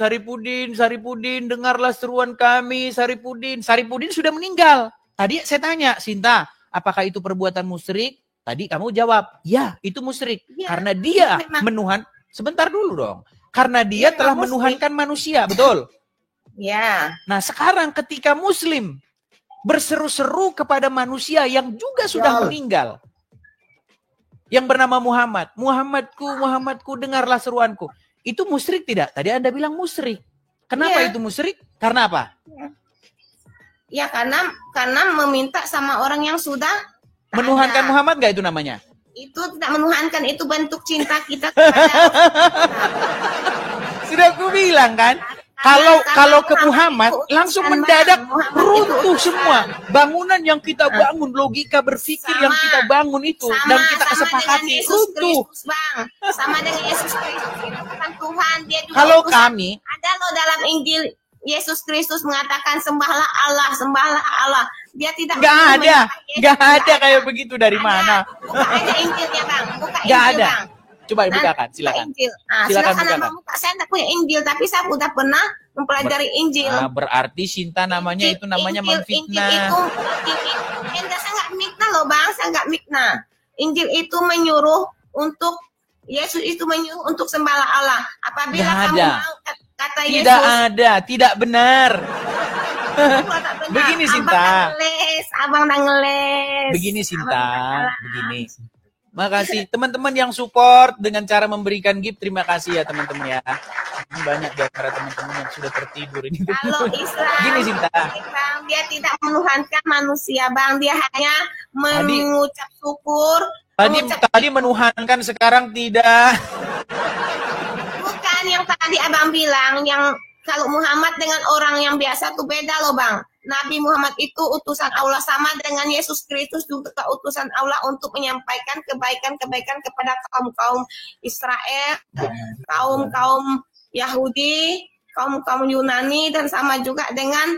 dengarlah seruan kami Syarifuddin. Syarifuddin sudah meninggal. Tadi saya tanya, Sinta, apakah itu perbuatan musyrik? Tadi kamu jawab, ya itu musyrik. Ya, karena dia menuhan, sebentar dulu dong. Karena dia telah menuhankan manusia, betul? Ya. Nah sekarang ketika muslim berseru-seru kepada manusia yang juga sudah meninggal. Yang bernama Muhammad. Muhammadku, dengarlah seruanku. Itu musyrik tidak? Tadi Anda bilang musyrik. Kenapa itu musyrik? Karena apa? Ya karena meminta sama orang yang sudah menuhankan Muhammad nggak itu namanya? Itu tidak menuhankan, itu bentuk cinta kita kepada Sudah aku bilang kan? Kalau ke Muhammad langsung mendadak runtuh semua. Bangunan yang kita bangun, logika berpikir yang kita bangun itu dan kita kesepakati runtuh. Sama dengan Yesus Kristus, itu bukan Tuhan, dia juga kalau kami ada loh dalam Injil Yesus Kristus mengatakan sembahlah Allah. Dia tidak nggak ada kayak begitu dari mana? Buka aja Injilnya Bang, nggak ada. Bang. Coba dibukakan, silakan. Silakan buka. Saya tidak punya Injil, tapi saya sudah pernah mempelajari Injil. Berarti Sinta namanya itu namanya memfitnah. Injil saya nggak mikna loh Bang, saya nggak mikna. Injil itu menyuruh untuk Yesus itu menyuruh untuk sembahlah Allah. Apabila kamu mau kata Yesus. Tidak ada, tidak benar. Begini Sinta. Abang dah ngeles. Begini Sinta, begini. Makasih teman-teman yang support dengan cara memberikan gift. Terima kasih ya teman-teman ya. Banyak di antara teman-teman yang sudah tertidur ini. Kalau Islam, gini Sinta, dia tidak menuhankan manusia, Bang. Dia hanya mengucap syukur. Tadi menuhankan, sekarang tidak. Bukan yang tadi Abang bilang, yang kalau Muhammad dengan orang yang biasa tuh beda loh, Bang. Nabi Muhammad itu utusan Allah, sama dengan Yesus Kristus juga utusan Allah untuk menyampaikan kebaikan-kebaikan kepada kaum-kaum Israel, kaum-kaum Yahudi, kaum-kaum Yunani, dan sama juga dengan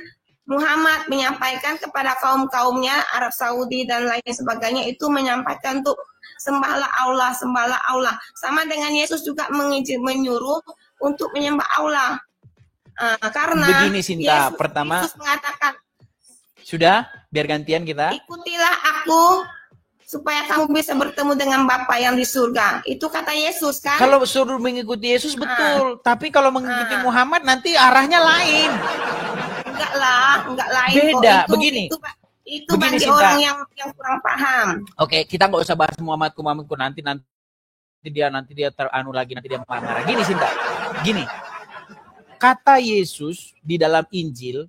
Muhammad menyampaikan kepada kaum-kaumnya Arab Saudi dan lain sebagainya, itu menyampaikan untuk sembahlah Allah, sembahlah Allah. Sama dengan Yesus juga menyuruh untuk menyembah Allah. Karena begini Sinta, Yesus mengatakan, sudah, biar gantian kita. Ikutilah aku supaya kamu bisa bertemu dengan Bapa yang di surga. Itu kata Yesus kan? Kalau suruh mengikuti Yesus betul, tapi kalau mengikuti Muhammad nanti arahnya lain. Enggak lain. Beda, itu, begini. Itu begini, bagi Sinta. orang yang kurang paham. Oke, kita nggak usah bahas Muhammadku nanti dia teranu lagi, nanti dia marah-marah. Gini Sinta, gini. Kata Yesus di dalam Injil,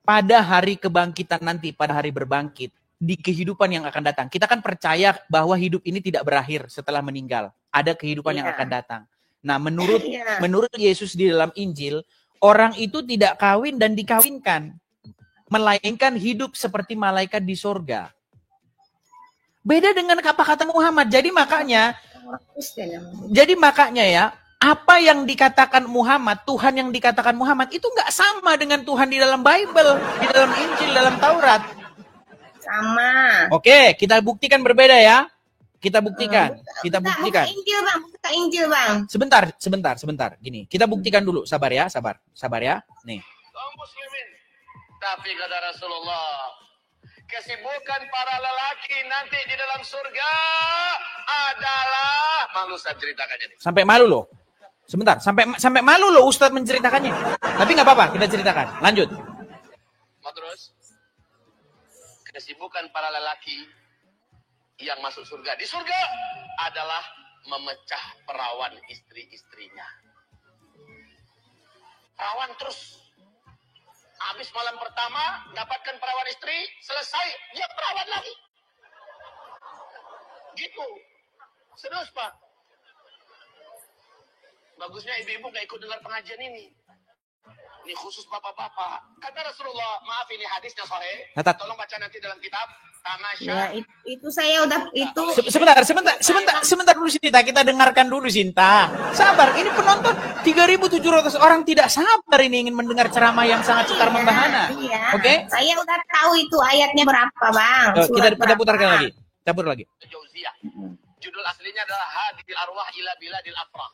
pada hari kebangkitan nanti, pada hari berbangkit, di kehidupan yang akan datang. Kita kan percaya bahwa hidup ini tidak berakhir setelah meninggal. Ada kehidupan yang akan datang. Nah, menurut Yesus di dalam Injil, orang itu tidak kawin dan dikawinkan, melainkan hidup seperti malaikat di sorga. Beda dengan apa kata Muhammad. Jadi makanya ya, apa yang dikatakan Muhammad, Tuhan yang dikatakan Muhammad itu nggak sama dengan Tuhan di dalam Bible, di dalam Injil, dalam Taurat. Sama. Oke, kita buktikan berbeda ya. Kita buktikan. Buka Injil, Bang. Sebentar. Gini, kita buktikan dulu. Sabar ya. Nih. Kaum muslimin. Tapi kata Rasulullah, kesibukan para lelaki nanti di dalam surga adalah, malu saya ceritakannya nih. Sampai malu loh. Sebentar, sampai malu loh Ustadz menceritakannya. Tapi nggak apa-apa, kita ceritakan. Lanjut. Mau terus? Kesibukan para lelaki yang masuk surga di surga adalah memecah perawan istri-istrinya. Perawan terus. Habis malam pertama, dapatkan perawan istri, selesai, dia perawan lagi. Gitu. Serius, Pak. Bagusnya ibu-ibu gak ikut dengar pengajian ini. Ini khusus bapak-bapak. Kata Rasulullah, maaf ini hadisnya sahih. Tolong baca nanti dalam kitab. Tamasya. Ya, itu saya udah itu. Sebentar dulu Sinta, kita dengarkan dulu Sinta. Sabar, ini penonton 3.700 orang tidak sabar ini ingin mendengar ceramah yang sangat cetar membahana. Iya. Oke? Saya udah tahu itu ayatnya berapa, Bang. Kita putarkan lagi. Cabur lagi. Judul aslinya adalah Hadil Arwah ila Biladil Afrah.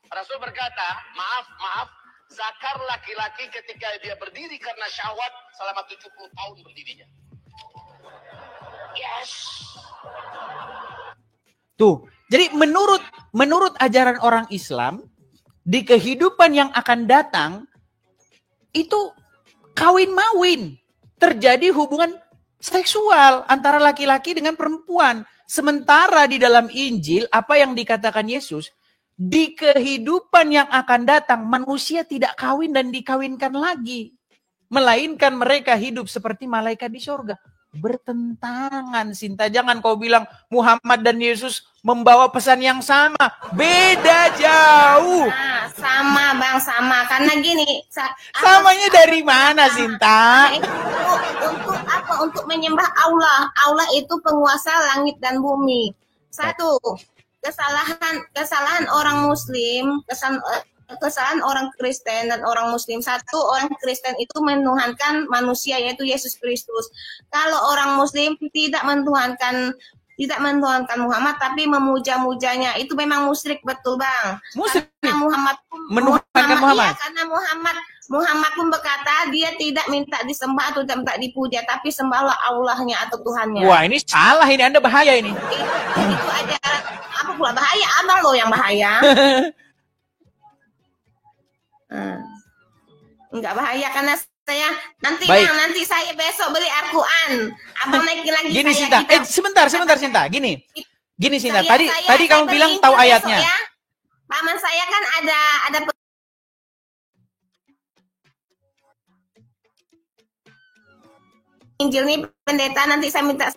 Rasul berkata, maaf, zakar laki-laki ketika dia berdiri karena syahwat selama 70 tahun berdirinya. Yes. Tuh, jadi menurut ajaran orang Islam, di kehidupan yang akan datang, itu kawin-mawin. Terjadi hubungan seksual antara laki-laki dengan perempuan. Sementara di dalam Injil, apa yang dikatakan Yesus, di kehidupan yang akan datang, manusia tidak kawin dan dikawinkan lagi. Melainkan mereka hidup seperti malaikat di surga. Bertentangan, Sinta. Jangan kau bilang Muhammad dan Yesus membawa pesan yang sama. Beda jauh. Nah, sama, Bang, sama. Karena gini. Samanya dari mana, Sinta? Untuk apa? Untuk menyembah Allah. Allah itu penguasa langit dan bumi. Satu. Kesalahan orang Muslim, kesalahan orang Kristen dan orang Muslim. Satu, orang Kristen itu menuhankan manusia, yaitu Yesus Kristus. Kalau orang Muslim tidak menuhankan Muhammad, tapi memuja-mujanya, itu memang musyrik, betul, Bang. Musyrik. Menuhankan Muhammad. Iya, karena Muhammad pun berkata dia tidak minta disembah atau tidak minta dipuja, tapi sembahlah Allahnya atau Tuhannya. Wah, ini salah, ini Anda bahaya ini. Itu ajaran apa pula bahaya? Abang loh yang bahaya. Enggak bahaya karena saya nanti Baik. Bang, nanti saya besok beli Al-Quran. Abang naikin lagi. Gini saya Sinta, sebentar Sinta. Gini Sinta, tadi saya kamu bilang tahu ayatnya. Ya. Paman saya kan ada Injil nih pendeta, nanti saya minta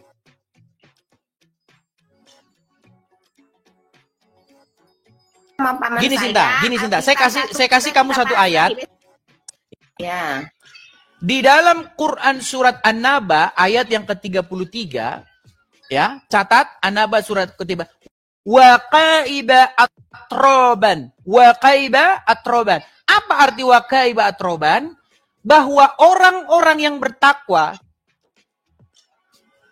sama paman Gini saya. Sinta, saya kasih kamu satu ayat. Ya. Di dalam Quran surat An-Naba ayat yang ke-33, ya, catat An-Naba surat ke-3. Wa qaiba atroban. Apa arti wa qaiba atroban? Bahwa orang-orang yang bertakwa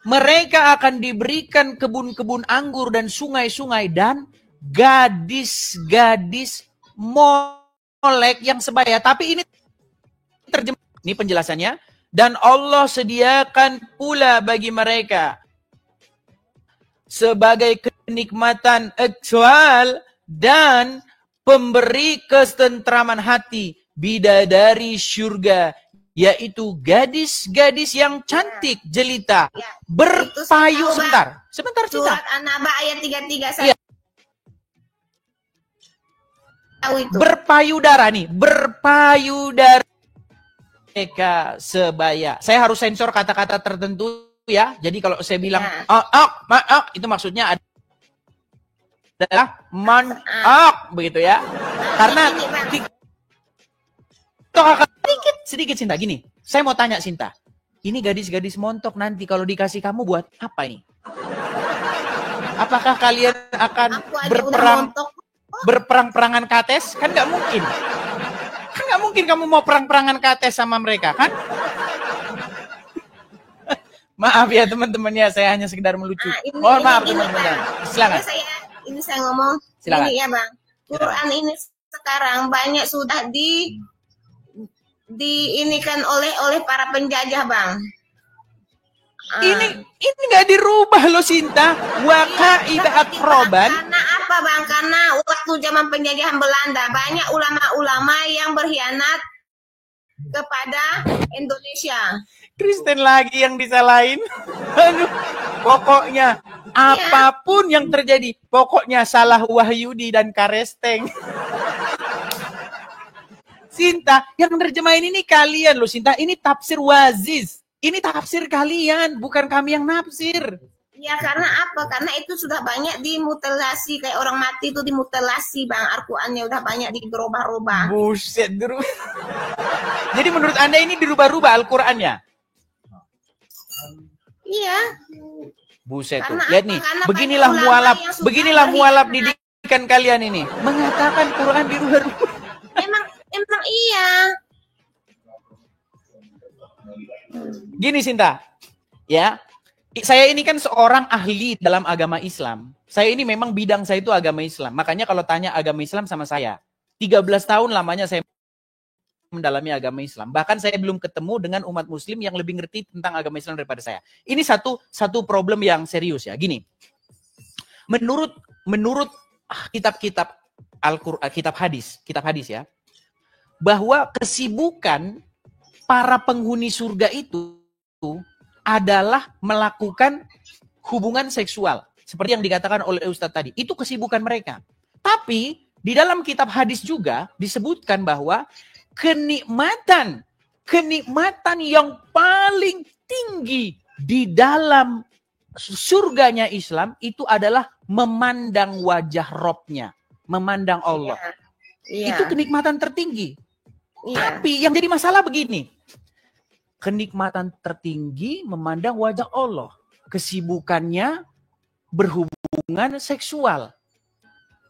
mereka akan diberikan kebun-kebun anggur dan sungai-sungai dan gadis-gadis molek yang sebaya. Tapi ini ini penjelasannya. Dan Allah sediakan pula bagi mereka sebagai kenikmatan seksual dan pemberi ketentraman hati bidadari surga, yaitu gadis-gadis yang cantik jelita berpayu. Sebentar Surat An-Naba ayat 33 saya tahu itu. Berpayudara mereka sebaya. Saya harus sensor kata-kata tertentu ya. Jadi kalau saya bilang itu maksudnya adalah begitu ya. Karena sedikit Sinta gini. Saya mau tanya Sinta. Ini gadis-gadis montok nanti kalau dikasih kamu buat apa ini? Apakah kalian akan berperang-perangan kates? Kan nggak mungkin. Nggak mungkin kamu mau perang-perangan kates sama mereka, kan? Maaf ya teman-temannya, saya hanya sekedar melucu. Maaf teman-teman. Silakan. Ini saya ngomong. Silakan. Ini ya Bang. Quran ini sekarang banyak sudah diinikan oleh para penjajah Bang. Ini nggak dirubah loh Sinta. Waqaibat roban. Karena apa Bang? Karena waktu zaman penjajahan Belanda banyak ulama-ulama yang berkhianat kepada Indonesia. Kristen lagi yang disalahin. Aduh, pokoknya apapun yang terjadi, pokoknya salah Wahyudi dan Karesteng. Sinta, yang nerjemahin ini kalian loh Sinta. Ini tafsir Waziz. Ini tafsir kalian, bukan kami yang nafsir. Ya karena apa? Karena itu sudah banyak dimutilasi, kayak orang mati itu dimutilasi Bang. Al-Qur'annya udah banyak dirubah-rubah. Buset, Jadi menurut Anda ini dirubah-rubah Al-Qur'annya? Iya. Buset tuh. Karena Lihat nih, beginilah mualaf didikan kalian ini. Mengatakan Quran dirubah-rubah. Emang iya. Gini Sinta, ya, saya ini kan seorang ahli dalam agama Islam. Saya ini memang bidang saya itu agama Islam. Makanya kalau tanya agama Islam sama saya, 13 tahun lamanya saya mendalami agama Islam. Bahkan saya belum ketemu dengan umat muslim yang lebih ngerti tentang agama Islam daripada saya. Ini satu problem yang serius ya. Gini, menurut kitab-kitab Al-Qur'an, kitab hadis ya, bahwa kesibukan para penghuni surga itu adalah melakukan hubungan seksual. Seperti yang dikatakan oleh Ustadz tadi. Itu kesibukan mereka. Tapi di dalam kitab hadis juga disebutkan bahwa kenikmatan yang paling tinggi di dalam surganya Islam itu adalah memandang wajah Robnya. Memandang Allah. Iya. Itu kenikmatan tertinggi. Iya. Tapi yang jadi masalah begini. Kenikmatan tertinggi memandang wajah Allah. Kesibukannya berhubungan seksual.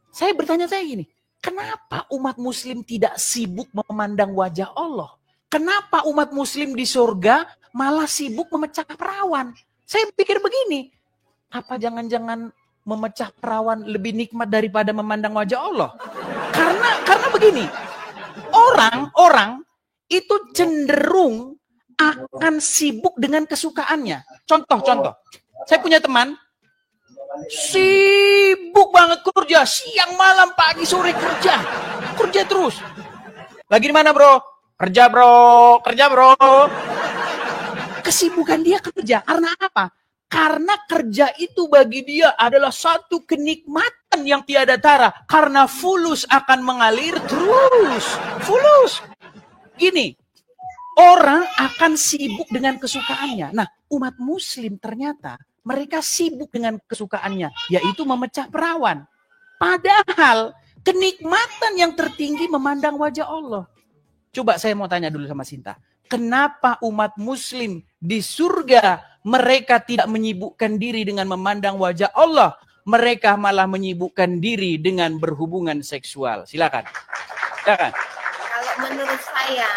Saya bertanya gini, kenapa umat muslim tidak sibuk memandang wajah Allah? Kenapa umat muslim di surga malah sibuk memecah perawan? Saya pikir begini, apa jangan-jangan memecah perawan lebih nikmat daripada memandang wajah Allah? Karena begini, orang itu cenderung akan sibuk dengan kesukaannya. Contoh. Saya punya teman, sibuk banget kerja. Siang, malam, pagi, sore kerja. Kerja terus. Lagi di mana bro? Kerja bro, kerja bro. Kesibukan dia kerja. Karena apa? Karena kerja itu bagi dia adalah satu kenikmatan yang tiada tara. Karena fulus akan mengalir terus. Fulus. Gini, orang akan sibuk dengan kesukaannya. Nah, umat muslim ternyata mereka sibuk dengan kesukaannya, yaitu memecah perawan. Padahal kenikmatan yang tertinggi memandang wajah Allah. Coba saya mau tanya dulu sama Sinta. Kenapa umat muslim di surga mereka tidak menyibukkan diri dengan memandang wajah Allah? Mereka malah menyibukkan diri dengan berhubungan seksual. Silakan. Silakan. Kalau menurut saya,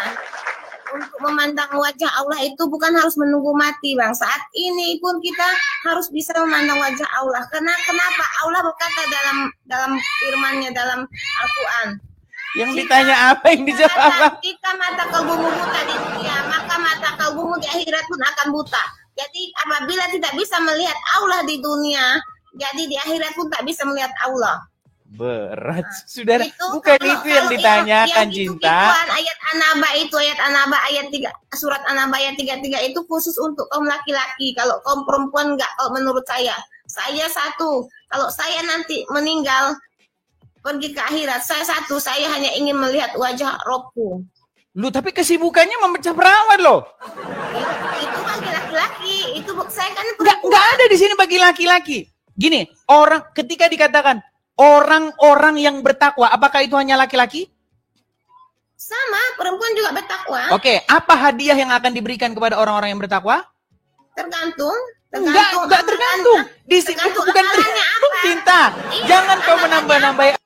untuk memandang wajah Allah itu bukan harus menunggu mati, Bang. Saat ini pun kita harus bisa memandang wajah Allah. Kenapa? Allah berkata dalam firman-Nya dalam Al-Quran. Yang ditanya apa yang dijawab? Jika mata kalbumu buta di dunia, maka mata kalbumu di akhirat pun akan buta. Jadi apabila tidak bisa melihat Allah di dunia, jadi di akhirat pun tak bisa melihat Allah. Berat, saudara. Itu, bukan itu yang ditanyakan, Cinta. Ayat An-Naba ayat 3, surat An-Naba ayat 33 itu khusus untuk kaum laki-laki. Kalau kaum perempuan enggak, kalau menurut saya. Saya satu, kalau saya nanti meninggal pergi ke akhirat, saya hanya ingin melihat wajah Robku. Lu tapi kesibukannya memecah perawan loh. Itu bagi laki-laki, itu saya kan enggak ada di sini bagi laki-laki. Gini, orang ketika dikatakan orang-orang yang bertakwa, apakah itu hanya laki-laki? Sama, perempuan juga bertakwa. Oke, apa hadiah yang akan diberikan kepada orang-orang yang bertakwa? Tergantung. Enggak tergantung. Di sini bukan tergantung, Cinta. Jangan kau menambah-nambah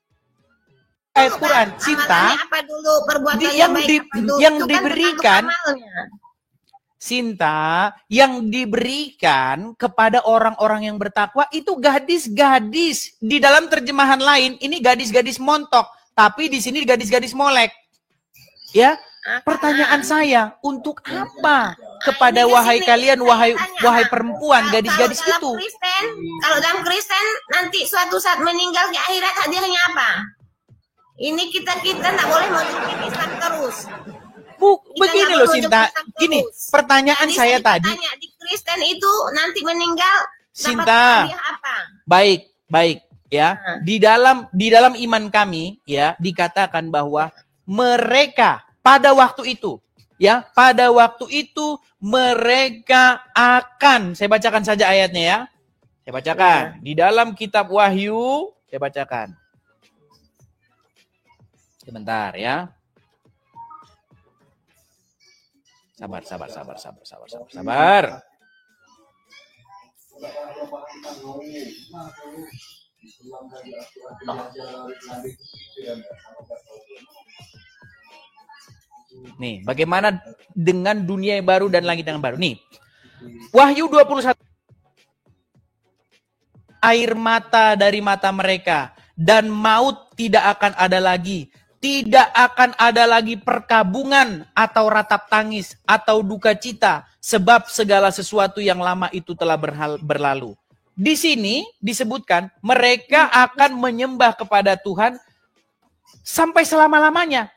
ayat Quran, Cinta. Apa dulu perbuatan yang diberikan, Cinta, yang diberikan kepada orang-orang yang bertakwa itu gadis-gadis. Di dalam terjemahan lain ini gadis-gadis montok, tapi di sini gadis-gadis molek. Ya, pertanyaan saya, untuk apa kepada wahai kalian, wahai perempuan, gadis-gadis itu? Kalau dalam Kristen nanti suatu saat meninggal di akhirat hadiahnya apa? Ini kita nggak boleh mewujudkan Islam terus. Begini loh, Sinta. Gini, pertanyaan jadi saya tadi. Di Kristen itu nanti meninggal Sinta. Dapat hadiah apa? Baik ya. Di dalam iman kami ya dikatakan bahwa mereka pada waktu itu mereka akan, saya bacakan saja ayatnya ya. Saya bacakan di dalam kitab Wahyu, saya bacakan. Sebentar ya. Sabar. Nih, bagaimana dengan dunia yang baru dan langit yang baru? Nih, Wahyu 21. Air mata dari mata mereka dan maut tidak akan ada lagi. Tidak akan ada lagi perkabungan atau ratap tangis atau duka cita, sebab segala sesuatu yang lama itu telah berlalu. Di sini disebutkan mereka akan menyembah kepada Tuhan sampai selama-lamanya.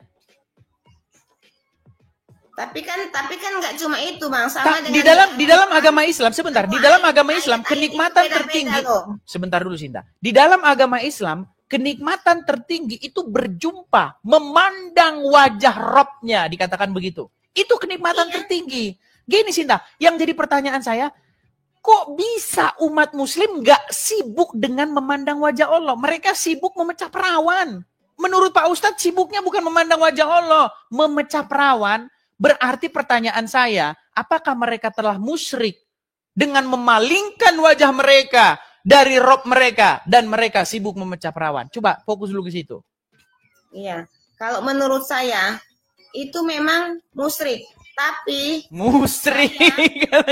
Tapi kan nggak cuma itu, Bang. Sama di dalam agama Islam, sebentar. Di dalam agama Islam kenikmatan tertinggi. Sebentar dulu, Sinta. Di dalam agama Islam kenikmatan tertinggi itu berjumpa, memandang wajah Robnya, dikatakan begitu. Itu kenikmatan tertinggi. Gini, Sinta, yang jadi pertanyaan saya, kok bisa umat muslim gak sibuk dengan memandang wajah Allah? Mereka sibuk memecah perawan. Menurut Pak Ustadz, sibuknya bukan memandang wajah Allah, memecah perawan. Berarti pertanyaan saya, apakah mereka telah musyrik dengan memalingkan wajah mereka dari Rob mereka dan mereka sibuk memecah perawan? Coba fokus dulu ke situ. Iya, kalau menurut saya itu memang musyrik, tapi musyrik. Iya.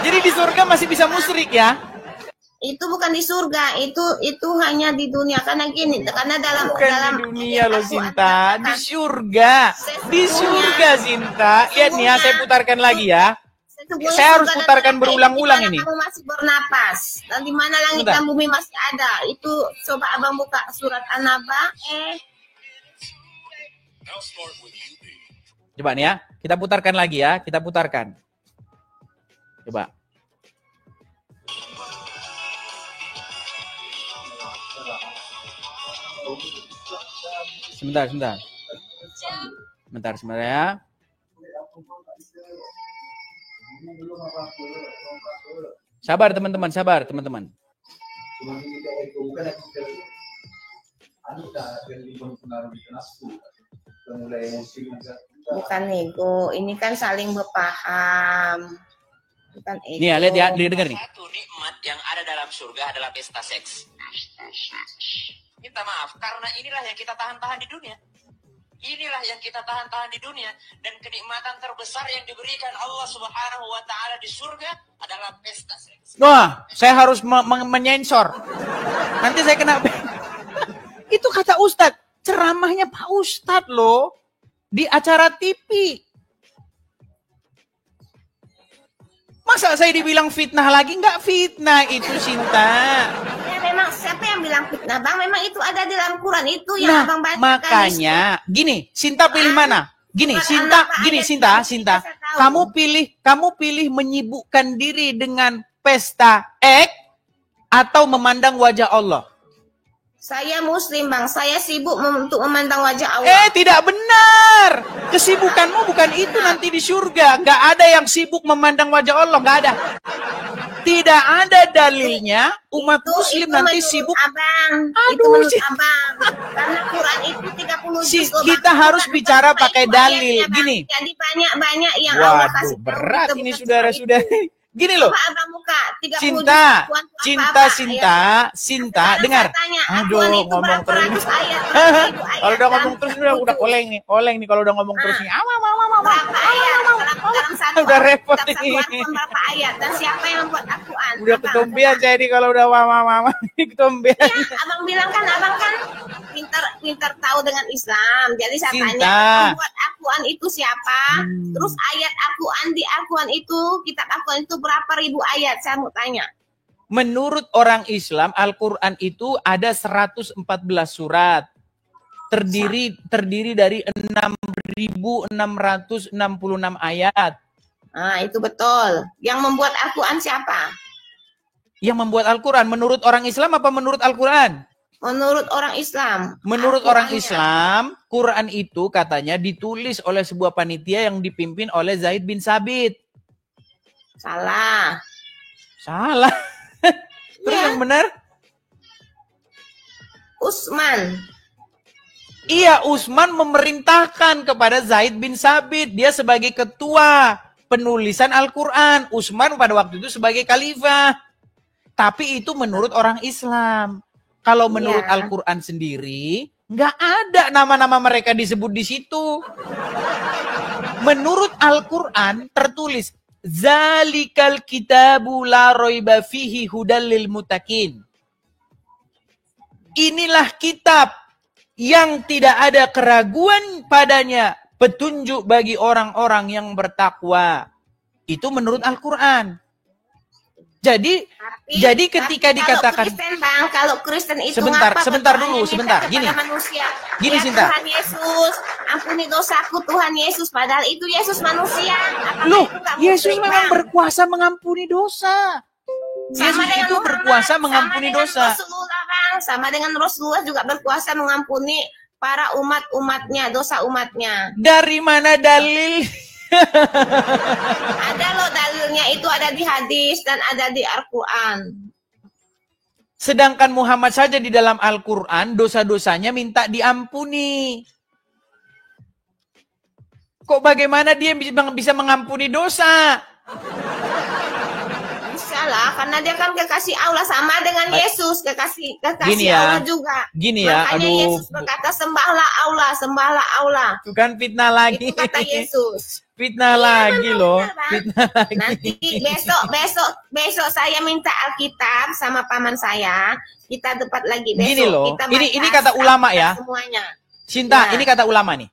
Jadi di surga masih bisa musyrik ya? Itu bukan di surga, itu hanya di dunia. Karena gini, karena dalam di dunia loh, Sinta, di surga. Di surga, Sinta. Lihat nih ya, saya putarkan lagi ya. Saya harus putarkan berulang-ulang ini. Kamu masih bernapas. Dan di mana langit dan bumi masih ada. Itu coba Abang buka surat An-Naba. Coba nih ya, kita putarkan lagi ya, kita putarkan. Coba. Sebentar ya. Sabar teman-teman. Bukan ego, ini kan saling berpaham. Bukan ego. Nih ya, lihat ya, dengar nih. Satu nikmat yang ada dalam surga adalah pesta seks. Minta maaf, karena inilah yang kita tahan-tahan di dunia. Inilah yang kita tahan-tahan di dunia. Dan kenikmatan terbesar yang diberikan Allah Subhanahu wa Ta'ala di surga adalah pesta seks. Wah, saya harus menyensor. Nanti saya kena. Itu kata Ustadz, ceramahnya Pak Ustadz loh. Di acara TV. Masa saya dibilang fitnah lagi? Enggak fitnah itu, Sinta. Ya memang siapa yang bilang fitnah, Bang? Memang itu ada di dalam Quran itu yang Abang baca. Makanya, gini, Sinta pilih mana? Gini, Sinta, kamu pilih menyibukkan diri dengan pesta atau memandang wajah Allah. Saya Muslim, Bang. Saya sibuk untuk memandang wajah Allah. Tidak benar. Kesibukanmu bukan itu nanti di surga. Nggak ada yang sibuk memandang wajah Allah. Nggak ada. Tidak ada dalilnya umat Muslim nanti sibuk. Abang. Itu menurut Abang. Karena Quran itu 30 juz. Kita harus bicara pakai dalil. Gini. Jadi banyak yang Allah kasih. Waduh, berat ini saudara-saudara. Gini loh. Abang muka, Sinta, dengar. Aduh, ngomong terus. Kalau udah ngomong terus udah oleng nih kalau udah ngomong terus nih. Berapa ayat? Dalam satu udah repot ini. Berapa ayat dan siapa yang membuat Al-Quran? Udah ketombean saya nih kalau udah mama ketombean. Iya, Abang bilang kan abang kan pintar tahu dengan Islam. Jadi saya tanya, membuat Al-Quran itu siapa? Terus ayat Al-Quran di Al-Quran itu, kitab Al-Quran itu berapa ribu ayat? Saya mau tanya. Menurut orang Islam, Al-Quran itu ada 114 surat. Terdiri dari 6.666 ayat. Nah, itu betul. Yang membuat Al-Quran siapa? Yang membuat Al-Quran menurut orang Islam apa menurut Al-Quran? Menurut orang Islam. Menurut orang Islam, Quran itu katanya ditulis oleh sebuah panitia yang dipimpin oleh Zaid bin Sabit. Salah. Terus yang benar? Utsman. Iya, Utsman memerintahkan kepada Zaid bin Sabit. Dia sebagai ketua penulisan Al-Quran. Utsman pada waktu itu sebagai khalifah. Tapi itu menurut orang Islam. Kalau menurut Al-Quran sendiri, nggak ada nama-nama mereka disebut di situ. Menurut Al-Quran tertulis, Zalikal kitabu la raiba fihi hudal lil muttaqin. Inilah kitab yang tidak ada keraguan padanya, petunjuk bagi orang-orang yang bertakwa. Itu menurut Al-Quran. Jadi ketika dikatakan kalau Kristen itu sebentar dulu. Gini Sinta. Tuhan Yesus, ampuni dosaku Tuhan Yesus, padahal itu Yesus manusia. Loh, Yesus memang berkuasa mengampuni dosa. Yesus itu berkuasa mengampuni dosa. Sama dengan Rasulullah juga berkuasa mengampuni para umat-umatnya, dosa umatnya. Dari mana dalil? Ada loh dalilnya, itu ada di hadis dan ada di Al-Quran. Sedangkan Muhammad saja di dalam Al-Quran dosa-dosanya minta diampuni. Kok bagaimana dia bisa mengampuni dosa? Salah, karena dia kan kekasih Allah sama dengan Yesus, kekasih Allah juga. Gini ya, makanya Yesus berkata sembahlah Allah. Bukan fitnah lagi. Itu kata Yesus. Fitnah lagi loh. Fitnah lagi. Nanti besok saya minta Alkitab sama paman saya. Kita dapat lagi besok. Gini loh. Ini kata ulama ya. Semuanya. Sinta, ini kata ulama nih.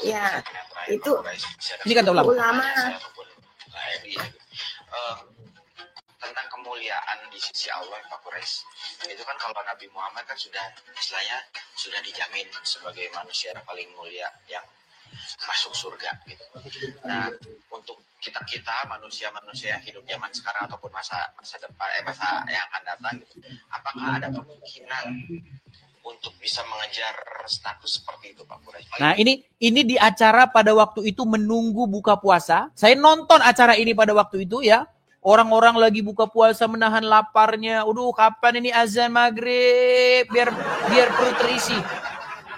Ya. Itu. Ini kata ulama. tentang kemuliaan di sisi Allah, Pak Quraisy. Itu kan kalau Nabi Muhammad kan sudah istilahnya sudah dijamin sebagai manusia yang paling mulia yang masuk surga gitu. Nah, untuk kita manusia-manusia yang hidup zaman sekarang ataupun masa depan masa yang akan datang gitu, apakah ada kemungkinan untuk bisa mengejar status seperti itu, Pak Quraisy? Nah, ini di acara pada waktu itu menunggu buka puasa. Saya nonton acara ini pada waktu itu ya. Orang-orang lagi buka puasa menahan laparnya. Aduh, kapan ini azan maghrib biar perut terisi.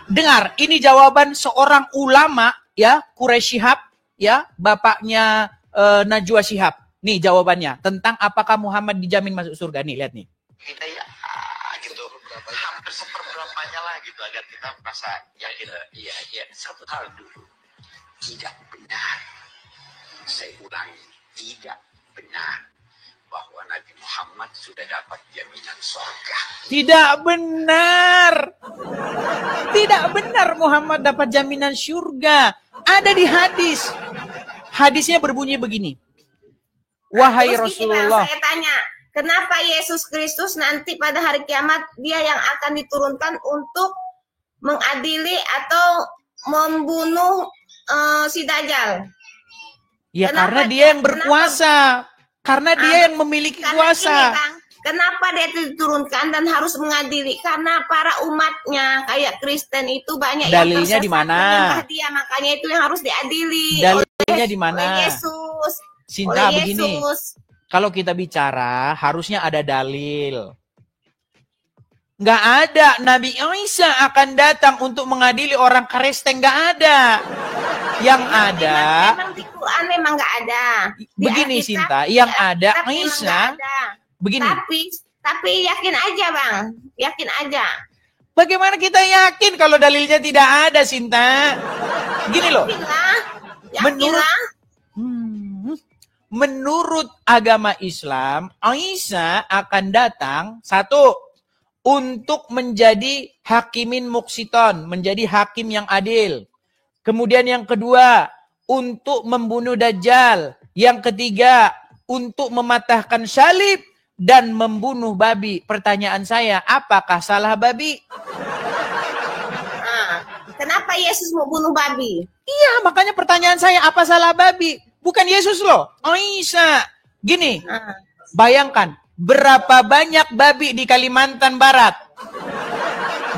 Dengar, ini jawaban seorang ulama ya, Quraisy Shihab ya, bapaknya Najwa Shihab. Nih jawabannya tentang apakah Muhammad dijamin masuk surga. Nih, lihat nih. Kita ya gitu hampir seperberapanya lah gitu agar kita merasa yakin. Iya, satu hal dulu, tidak benar, saya ulangi, tidak benar bahwa Nabi Muhammad sudah dapat jaminan surga. Tidak benar. Tidak benar Muhammad dapat jaminan surga. Ada di hadis. Hadisnya berbunyi begini. Wahai Rasulullah. Saya tanya, kenapa Yesus Kristus nanti pada hari kiamat dia yang akan diturunkan untuk mengadili atau membunuh si Dajjal? Ya kenapa, karena dia yang berkuasa. Karena dia yang memiliki kuasa. Kenapa dia diturunkan dan harus mengadili? Karena para umatnya kayak Kristen itu banyak dalilnya yang di mana? menyembah dia, makanya itu yang harus diadili. Dalilnya di mana? Oleh Yesus. Sinta, oleh begini. Yesus. Kalau kita bicara harusnya ada dalil. Nggak ada. Nabi Isa akan datang untuk mengadili orang Kristen. Nggak ada. Yang ada. Memang di Quran memang nggak ada. Begini Sinta, yang ada Isa. Begini. Tapi yakin aja Bang. Yakin aja. Bagaimana kita yakin kalau dalilnya tidak ada Sinta? Gini loh. Menurut agama Islam, Isa akan datang satu untuk menjadi hakimin muqsiton, menjadi hakim yang adil. Kemudian yang kedua, untuk membunuh Dajjal. Yang ketiga, untuk mematahkan salib dan membunuh babi. Pertanyaan saya, apakah salah babi? Kenapa Yesus mau bunuh babi? Iya, makanya pertanyaan saya, apa salah babi? Bukan Yesus loh, Isa. Gini, bayangkan, berapa banyak babi di Kalimantan Barat?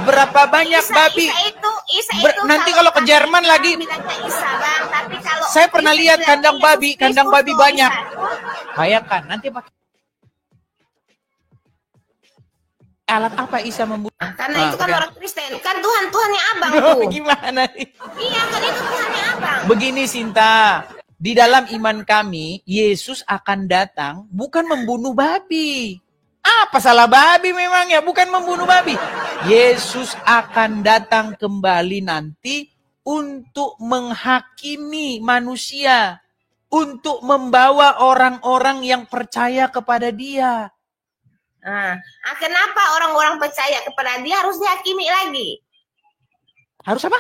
Berapa banyak babi? Nanti kalau ke Jerman lagi, saya pernah lihat kandang babi banyak. Bayangkan, nanti pakai alat apa Isa membunuh? Karena itu kan orang Kristen, kan Tuhannya abang tuh. Gimana nih? Iya, kan itu Tuhannya abang. Begini Sinta, di dalam iman kami, Yesus akan datang bukan membunuh babi. Apa salah babi memang ya? Bukan membunuh babi. Yesus akan datang kembali nanti untuk menghakimi manusia. Untuk membawa orang-orang yang percaya kepada dia. Kenapa orang-orang percaya kepada dia harus dihakimi lagi? Harus apa?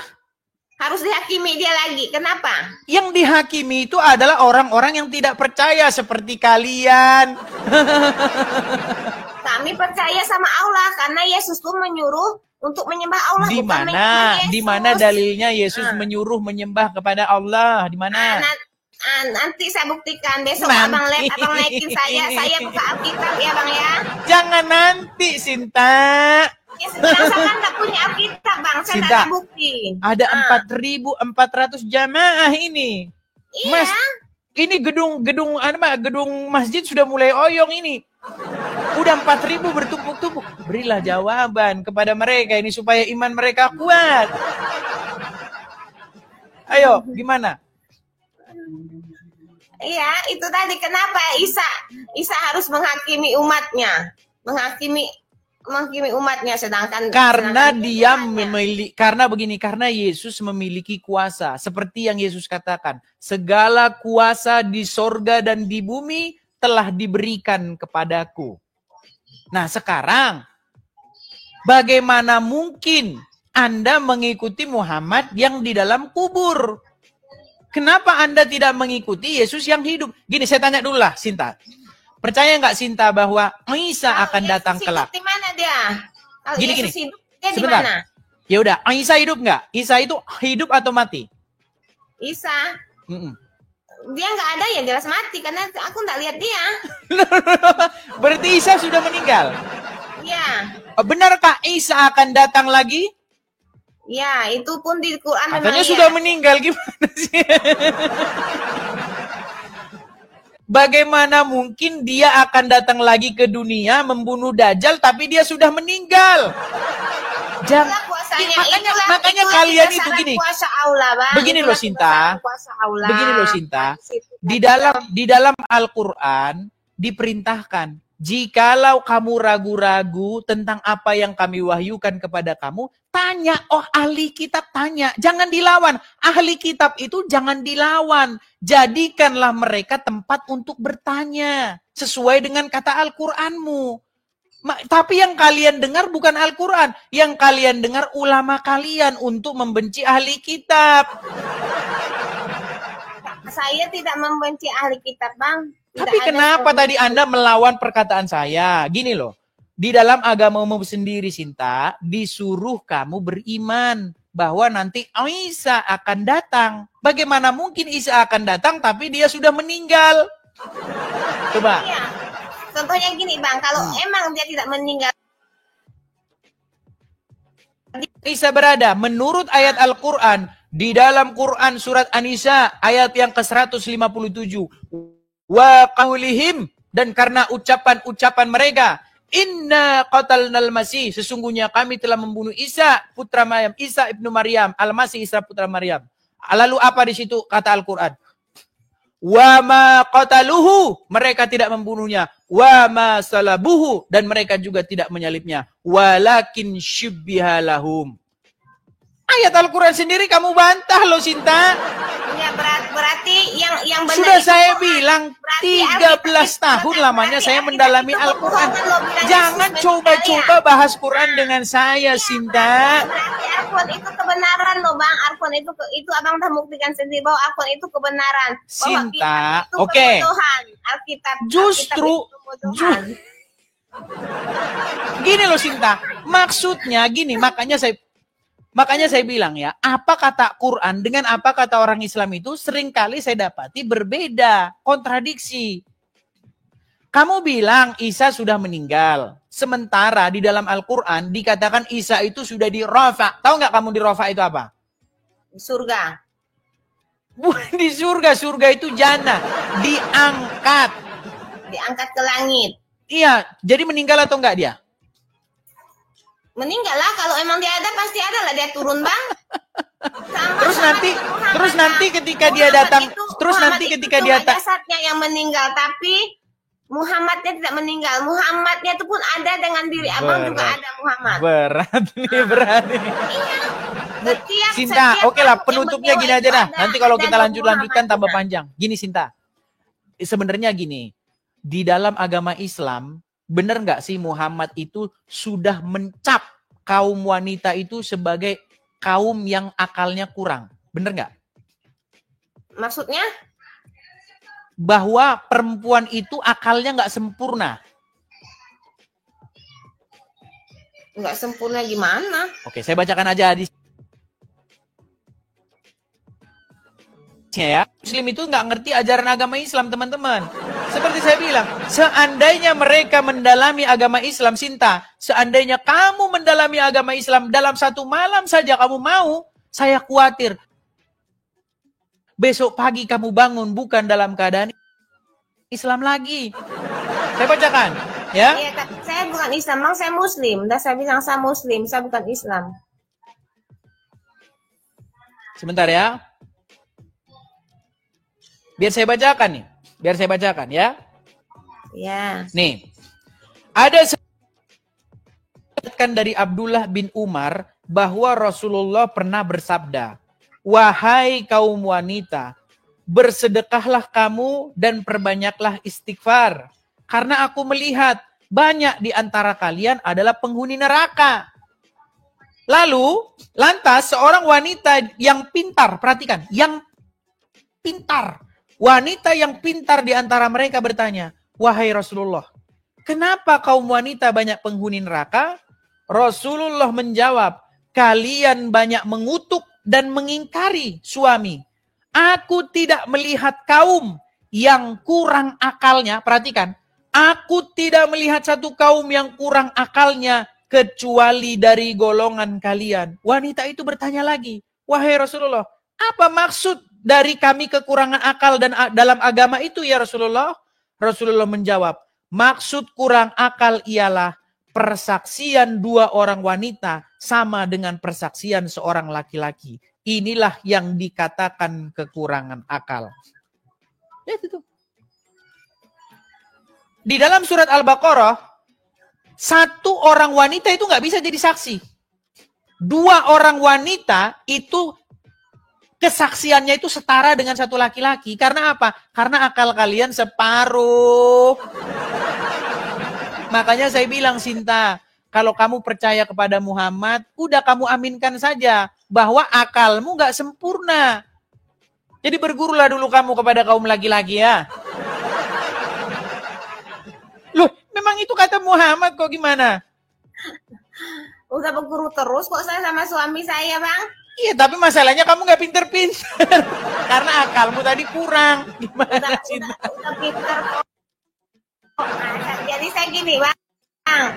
Harus dihakimi dia lagi. Kenapa? Yang dihakimi itu adalah orang-orang yang tidak percaya seperti kalian. Kami percaya sama Allah karena Yesus tuh menyuruh untuk menyembah Allah. Di mana dalilnya Yesus menyuruh menyembah kepada Allah? Di mana? Nanti saya buktikan besok abang naikin saya buka Alkitab ya Bang ya. Jangan nanti Sinta. Ya sekarang saya kan nggak punya Alkitab Bang, saya nggak ada bukti. Ada 4.400 jamaah ini. Iya. Mas, ini gedung masjid sudah mulai oyong ini. Udah 4.000 bertumpuk-tumpuk. Berilah jawaban kepada mereka ini supaya iman mereka kuat. Ayo, gimana? Iya, itu tadi kenapa Isa harus menghakimi umatnya. Menghakimi umatnya sedangkan karena Yesus memiliki kuasa seperti yang Yesus katakan, segala kuasa di sorga dan di bumi telah diberikan kepadaku. Nah sekarang bagaimana mungkin Anda mengikuti Muhammad yang di dalam kubur? Kenapa Anda tidak mengikuti Yesus yang hidup? Gini, saya tanya dulu lah Sinta, percaya nggak Sinta bahwa Isa akan datang kelak? Di mana dia? Kalau Gini, Yesus hidup, dia di sebentar. mana? Ya udah, Isa hidup nggak? Isa itu hidup atau mati? Isa. Dia nggak ada ya, jelas mati karena aku nggak lihat dia. Berarti Isa sudah meninggal. Ya. Benarkah Isa akan datang lagi? Ya, itu pun di Quran Katanya memang sudah meninggal, gimana sih? Bagaimana mungkin dia akan datang lagi ke dunia membunuh Dajjal tapi dia sudah meninggal? Makanya kalian itu gini. Begini loh Sinta. Begini loh Sinta. Di dalam Al-Qur'an diperintahkan, jikalau kamu ragu-ragu tentang apa yang kami wahyukan kepada kamu, tanya, ahli kitab tanya, jangan dilawan. Ahli kitab itu jangan dilawan. Jadikanlah mereka tempat untuk bertanya sesuai dengan kata Al-Qur'anmu. Tapi yang kalian dengar bukan Al-Quran. Yang kalian dengar ulama kalian untuk membenci ahli kitab. Saya tidak membenci ahli kitab, Bang. Tapi kenapa tadi Anda melawan perkataan saya? Gini loh. Di dalam agamamu sendiri, Sinta, disuruh kamu beriman bahwa nanti Isa akan datang. Bagaimana mungkin Isa akan datang tapi dia sudah meninggal? Coba. Iya. Contohnya gini Bang, kalau emang dia tidak meninggal. Isa berada menurut ayat Al-Quran. Di dalam Quran surat An-Nisa ayat yang ke-157. Wa qaulihim, dan karena ucapan-ucapan mereka. Inna qatalnal masih, sesungguhnya kami telah membunuh Isa putra Maryam, Isa ibnu Maryam, Al-Masih Isa putra Maryam. Lalu apa di situ kata Al-Quran? Wa ma qataluhu, mereka tidak membunuhnya. Wa ma salabuhu, dan mereka juga tidak menyalibnya. Walakin syubbiha lahum. Ayat Al-Quran sendiri kamu bantah loh Sinta. Ya, berarti yang benar sudah saya bilang 13 tahun lamanya saya mendalami Al-Quran. Jangan coba-coba bahas Quran dengan saya, Sinta. Berarti Al-Quran itu kebenaran loh Bang. Al-Quran itu Abang dah buktikan sendiri bahwa Al-Quran itu kebenaran. Sinta, oke. Alkitab Justru gini loh Sinta. Maksudnya gini, makanya saya bilang ya, apa kata Quran dengan apa kata orang Islam itu seringkali saya dapati berbeda, kontradiksi. Kamu bilang Isa sudah meninggal, sementara di dalam Al-Quran dikatakan Isa itu sudah di-rafa. Tahu nggak kamu di-rafa itu apa? Surga. Bukan di surga, surga itu jannah, diangkat. Diangkat ke langit. Iya, jadi meninggal atau enggak dia? Meninggal lah, kalau emang dia ada pasti ada lah dia turun Bang. Terus nanti ketika dia datang, jasadnya yang meninggal, tapi Muhammadnya tidak meninggal. Muhammadnya itu pun ada dengan diri Abang juga ada Muhammad. Berat nih. Iya. Sinta, oke lah, penutupnya gini aja dah. Nanti kalau kita lanjutkan tambah panjang. Gini Sinta, sebenarnya gini, di dalam agama Islam, benar nggak sih Muhammad itu sudah mencap kaum wanita itu sebagai kaum yang akalnya kurang? Benar nggak? Maksudnya? Bahwa perempuan itu akalnya nggak sempurna. Nggak sempurna gimana? Oke, saya bacakan aja hadis. Ya, Muslim itu nggak ngerti ajaran agama Islam, teman-teman. Seperti saya bilang, seandainya mereka mendalami agama Islam, Sinta, seandainya kamu mendalami agama Islam dalam satu malam saja kamu mau, saya khawatir besok pagi kamu bangun bukan dalam keadaan Islam lagi. Saya bacakan, ya. Iya, tapi saya bukan Islam, Bang, saya Muslim. Udah saya bilang saya Muslim, saya bukan Islam. Sebentar ya. Biar saya bacakan ya. Ya. Nih. Ada disebutkan dari Abdullah bin Umar bahwa Rasulullah pernah bersabda, "Wahai kaum wanita, bersedekahlah kamu dan perbanyaklah istighfar, karena aku melihat banyak di antara kalian adalah penghuni neraka." Lalu, lantas seorang wanita yang pintar, perhatikan, yang pintar. Wanita yang pintar di antara mereka bertanya, wahai Rasulullah, kenapa kaum wanita banyak penghuni neraka? Rasulullah menjawab, kalian banyak mengutuk dan mengingkari suami. Aku tidak melihat kaum yang kurang akalnya. Perhatikan, aku tidak melihat satu kaum yang kurang akalnya kecuali dari golongan kalian. Wanita itu bertanya lagi, wahai Rasulullah, apa maksud dari kami kekurangan akal dan dalam agama itu ya Rasulullah? Rasulullah menjawab, maksud kurang akal ialah persaksian dua orang wanita sama dengan persaksian seorang laki-laki. Inilah yang dikatakan kekurangan akal. Ya, itu. Di dalam surat Al-Baqarah, satu orang wanita itu nggak bisa jadi saksi. Dua orang wanita itu kesaksiannya itu setara dengan satu laki-laki. Karena apa? Karena akal kalian separuh. Makanya saya bilang, Sinta, kalau kamu percaya kepada Muhammad, udah kamu aminkan saja bahwa akalmu gak sempurna. Jadi bergurulah dulu kamu kepada kaum laki-laki ya. Loh, memang itu kata Muhammad kok gimana? Udah berguru terus kok saya sama suami saya, Bang. Iya, tapi masalahnya kamu gak pinter-pinter. Karena akalmu tadi kurang. Gimana, Sinta? Udah pinter kok. Jadi saya gini, Bang.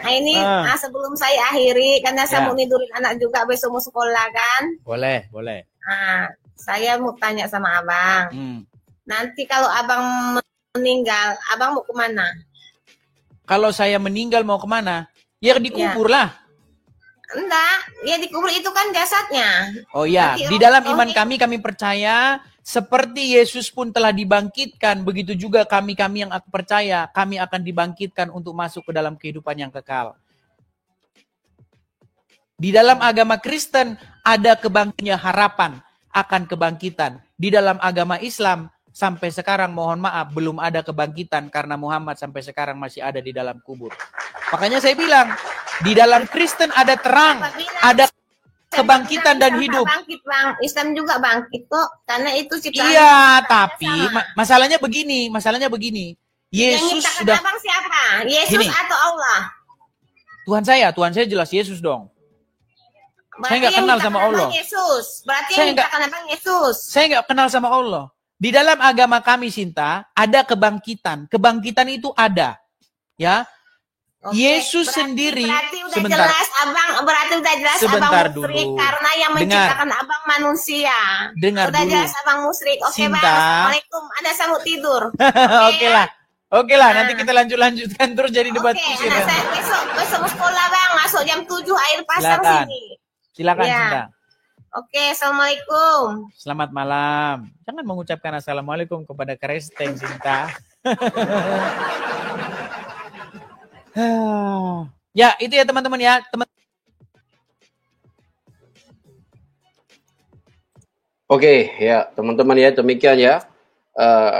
Ini sebelum saya akhiri, karena saya mau tidurin anak juga, besok mau sekolah kan. Boleh. Saya mau tanya sama Abang. Nanti kalau Abang meninggal, Abang mau kemana? Kalau saya meninggal mau kemana? Ya dikubur lah. Enggak, ya dikubur itu kan jasadnya. Oh iya, di dalam iman kami percaya seperti Yesus pun telah dibangkitkan, begitu juga kami yang percaya, kami akan dibangkitkan untuk masuk ke dalam kehidupan yang kekal. Di dalam agama Kristen ada kebangkitan, harapan akan kebangkitan. Di dalam agama Islam sampai sekarang mohon maaf belum ada kebangkitan karena Muhammad sampai sekarang masih ada di dalam kubur. Makanya saya bilang, di dalam Kristen ada terang, ada kebangkitan dan hidup. Bangkit, Bang. Islam juga bangkit kok, karena itu ciptaan. Iya, tapi masalahnya begini. Yesus yang sudah. Abang siapa? Yesus atau Allah? Tuhan saya jelas Yesus dong. Berarti saya nggak kenal sama Allah. Yesus. Berarti saya nggak kenal Abang Yesus. Saya nggak kenal sama Allah. Di dalam agama kami, Sinta, ada kebangkitan. Kebangkitan itu ada, ya. Yesus sendiri sebentar. Berarti udah jelas sebentar Abang musyrik dulu. Karena yang menciptakan Abang manusia. Dengar udah dulu. Jelas Abang musyrik. Oke, Sinta. Bang. Assalamualaikum. Ada sambut tidur. Oke lah, nanti kita lanjutkan terus jadi debat kusir. Oke, saya besok sekolah, Bang. Masuk jam 7 air pasang sini. Silakan, Sinta. Oke, assalamualaikum. Selamat malam. Jangan mengucapkan assalamualaikum kepada Kristen, Sinta. Ya, itu ya teman-teman ya. Oke, ya teman-teman ya, demikian ya.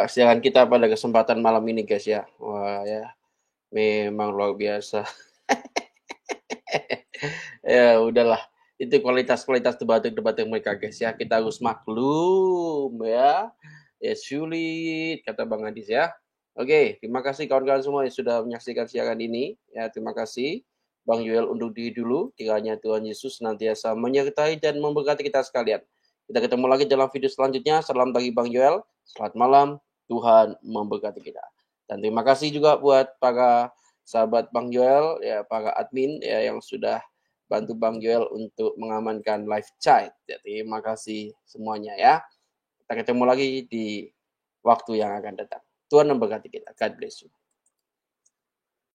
Siaran kita pada kesempatan malam ini guys ya. Wah ya, memang luar biasa. Ya udahlah, itu kualitas debat mereka guys ya. Kita harus maklum ya. Ya sulit kata Bang Adis ya. Oke, terima kasih kawan-kawan semua yang sudah menyaksikan siaran ini. Ya, terima kasih Bang Yoel undur diri dulu. Kiranya Tuhan Yesus senantiasa menyertai dan memberkati kita sekalian. Kita ketemu lagi dalam video selanjutnya. Salam dari Bang Yoel. Selamat malam. Tuhan memberkati kita. Dan terima kasih juga buat para sahabat Bang Yoel, ya para admin ya yang sudah bantu Bang Yoel untuk mengamankan live chat. Ya, terima kasih semuanya ya. Kita ketemu lagi di waktu yang akan datang. Tuhan memberkati kita. God bless you.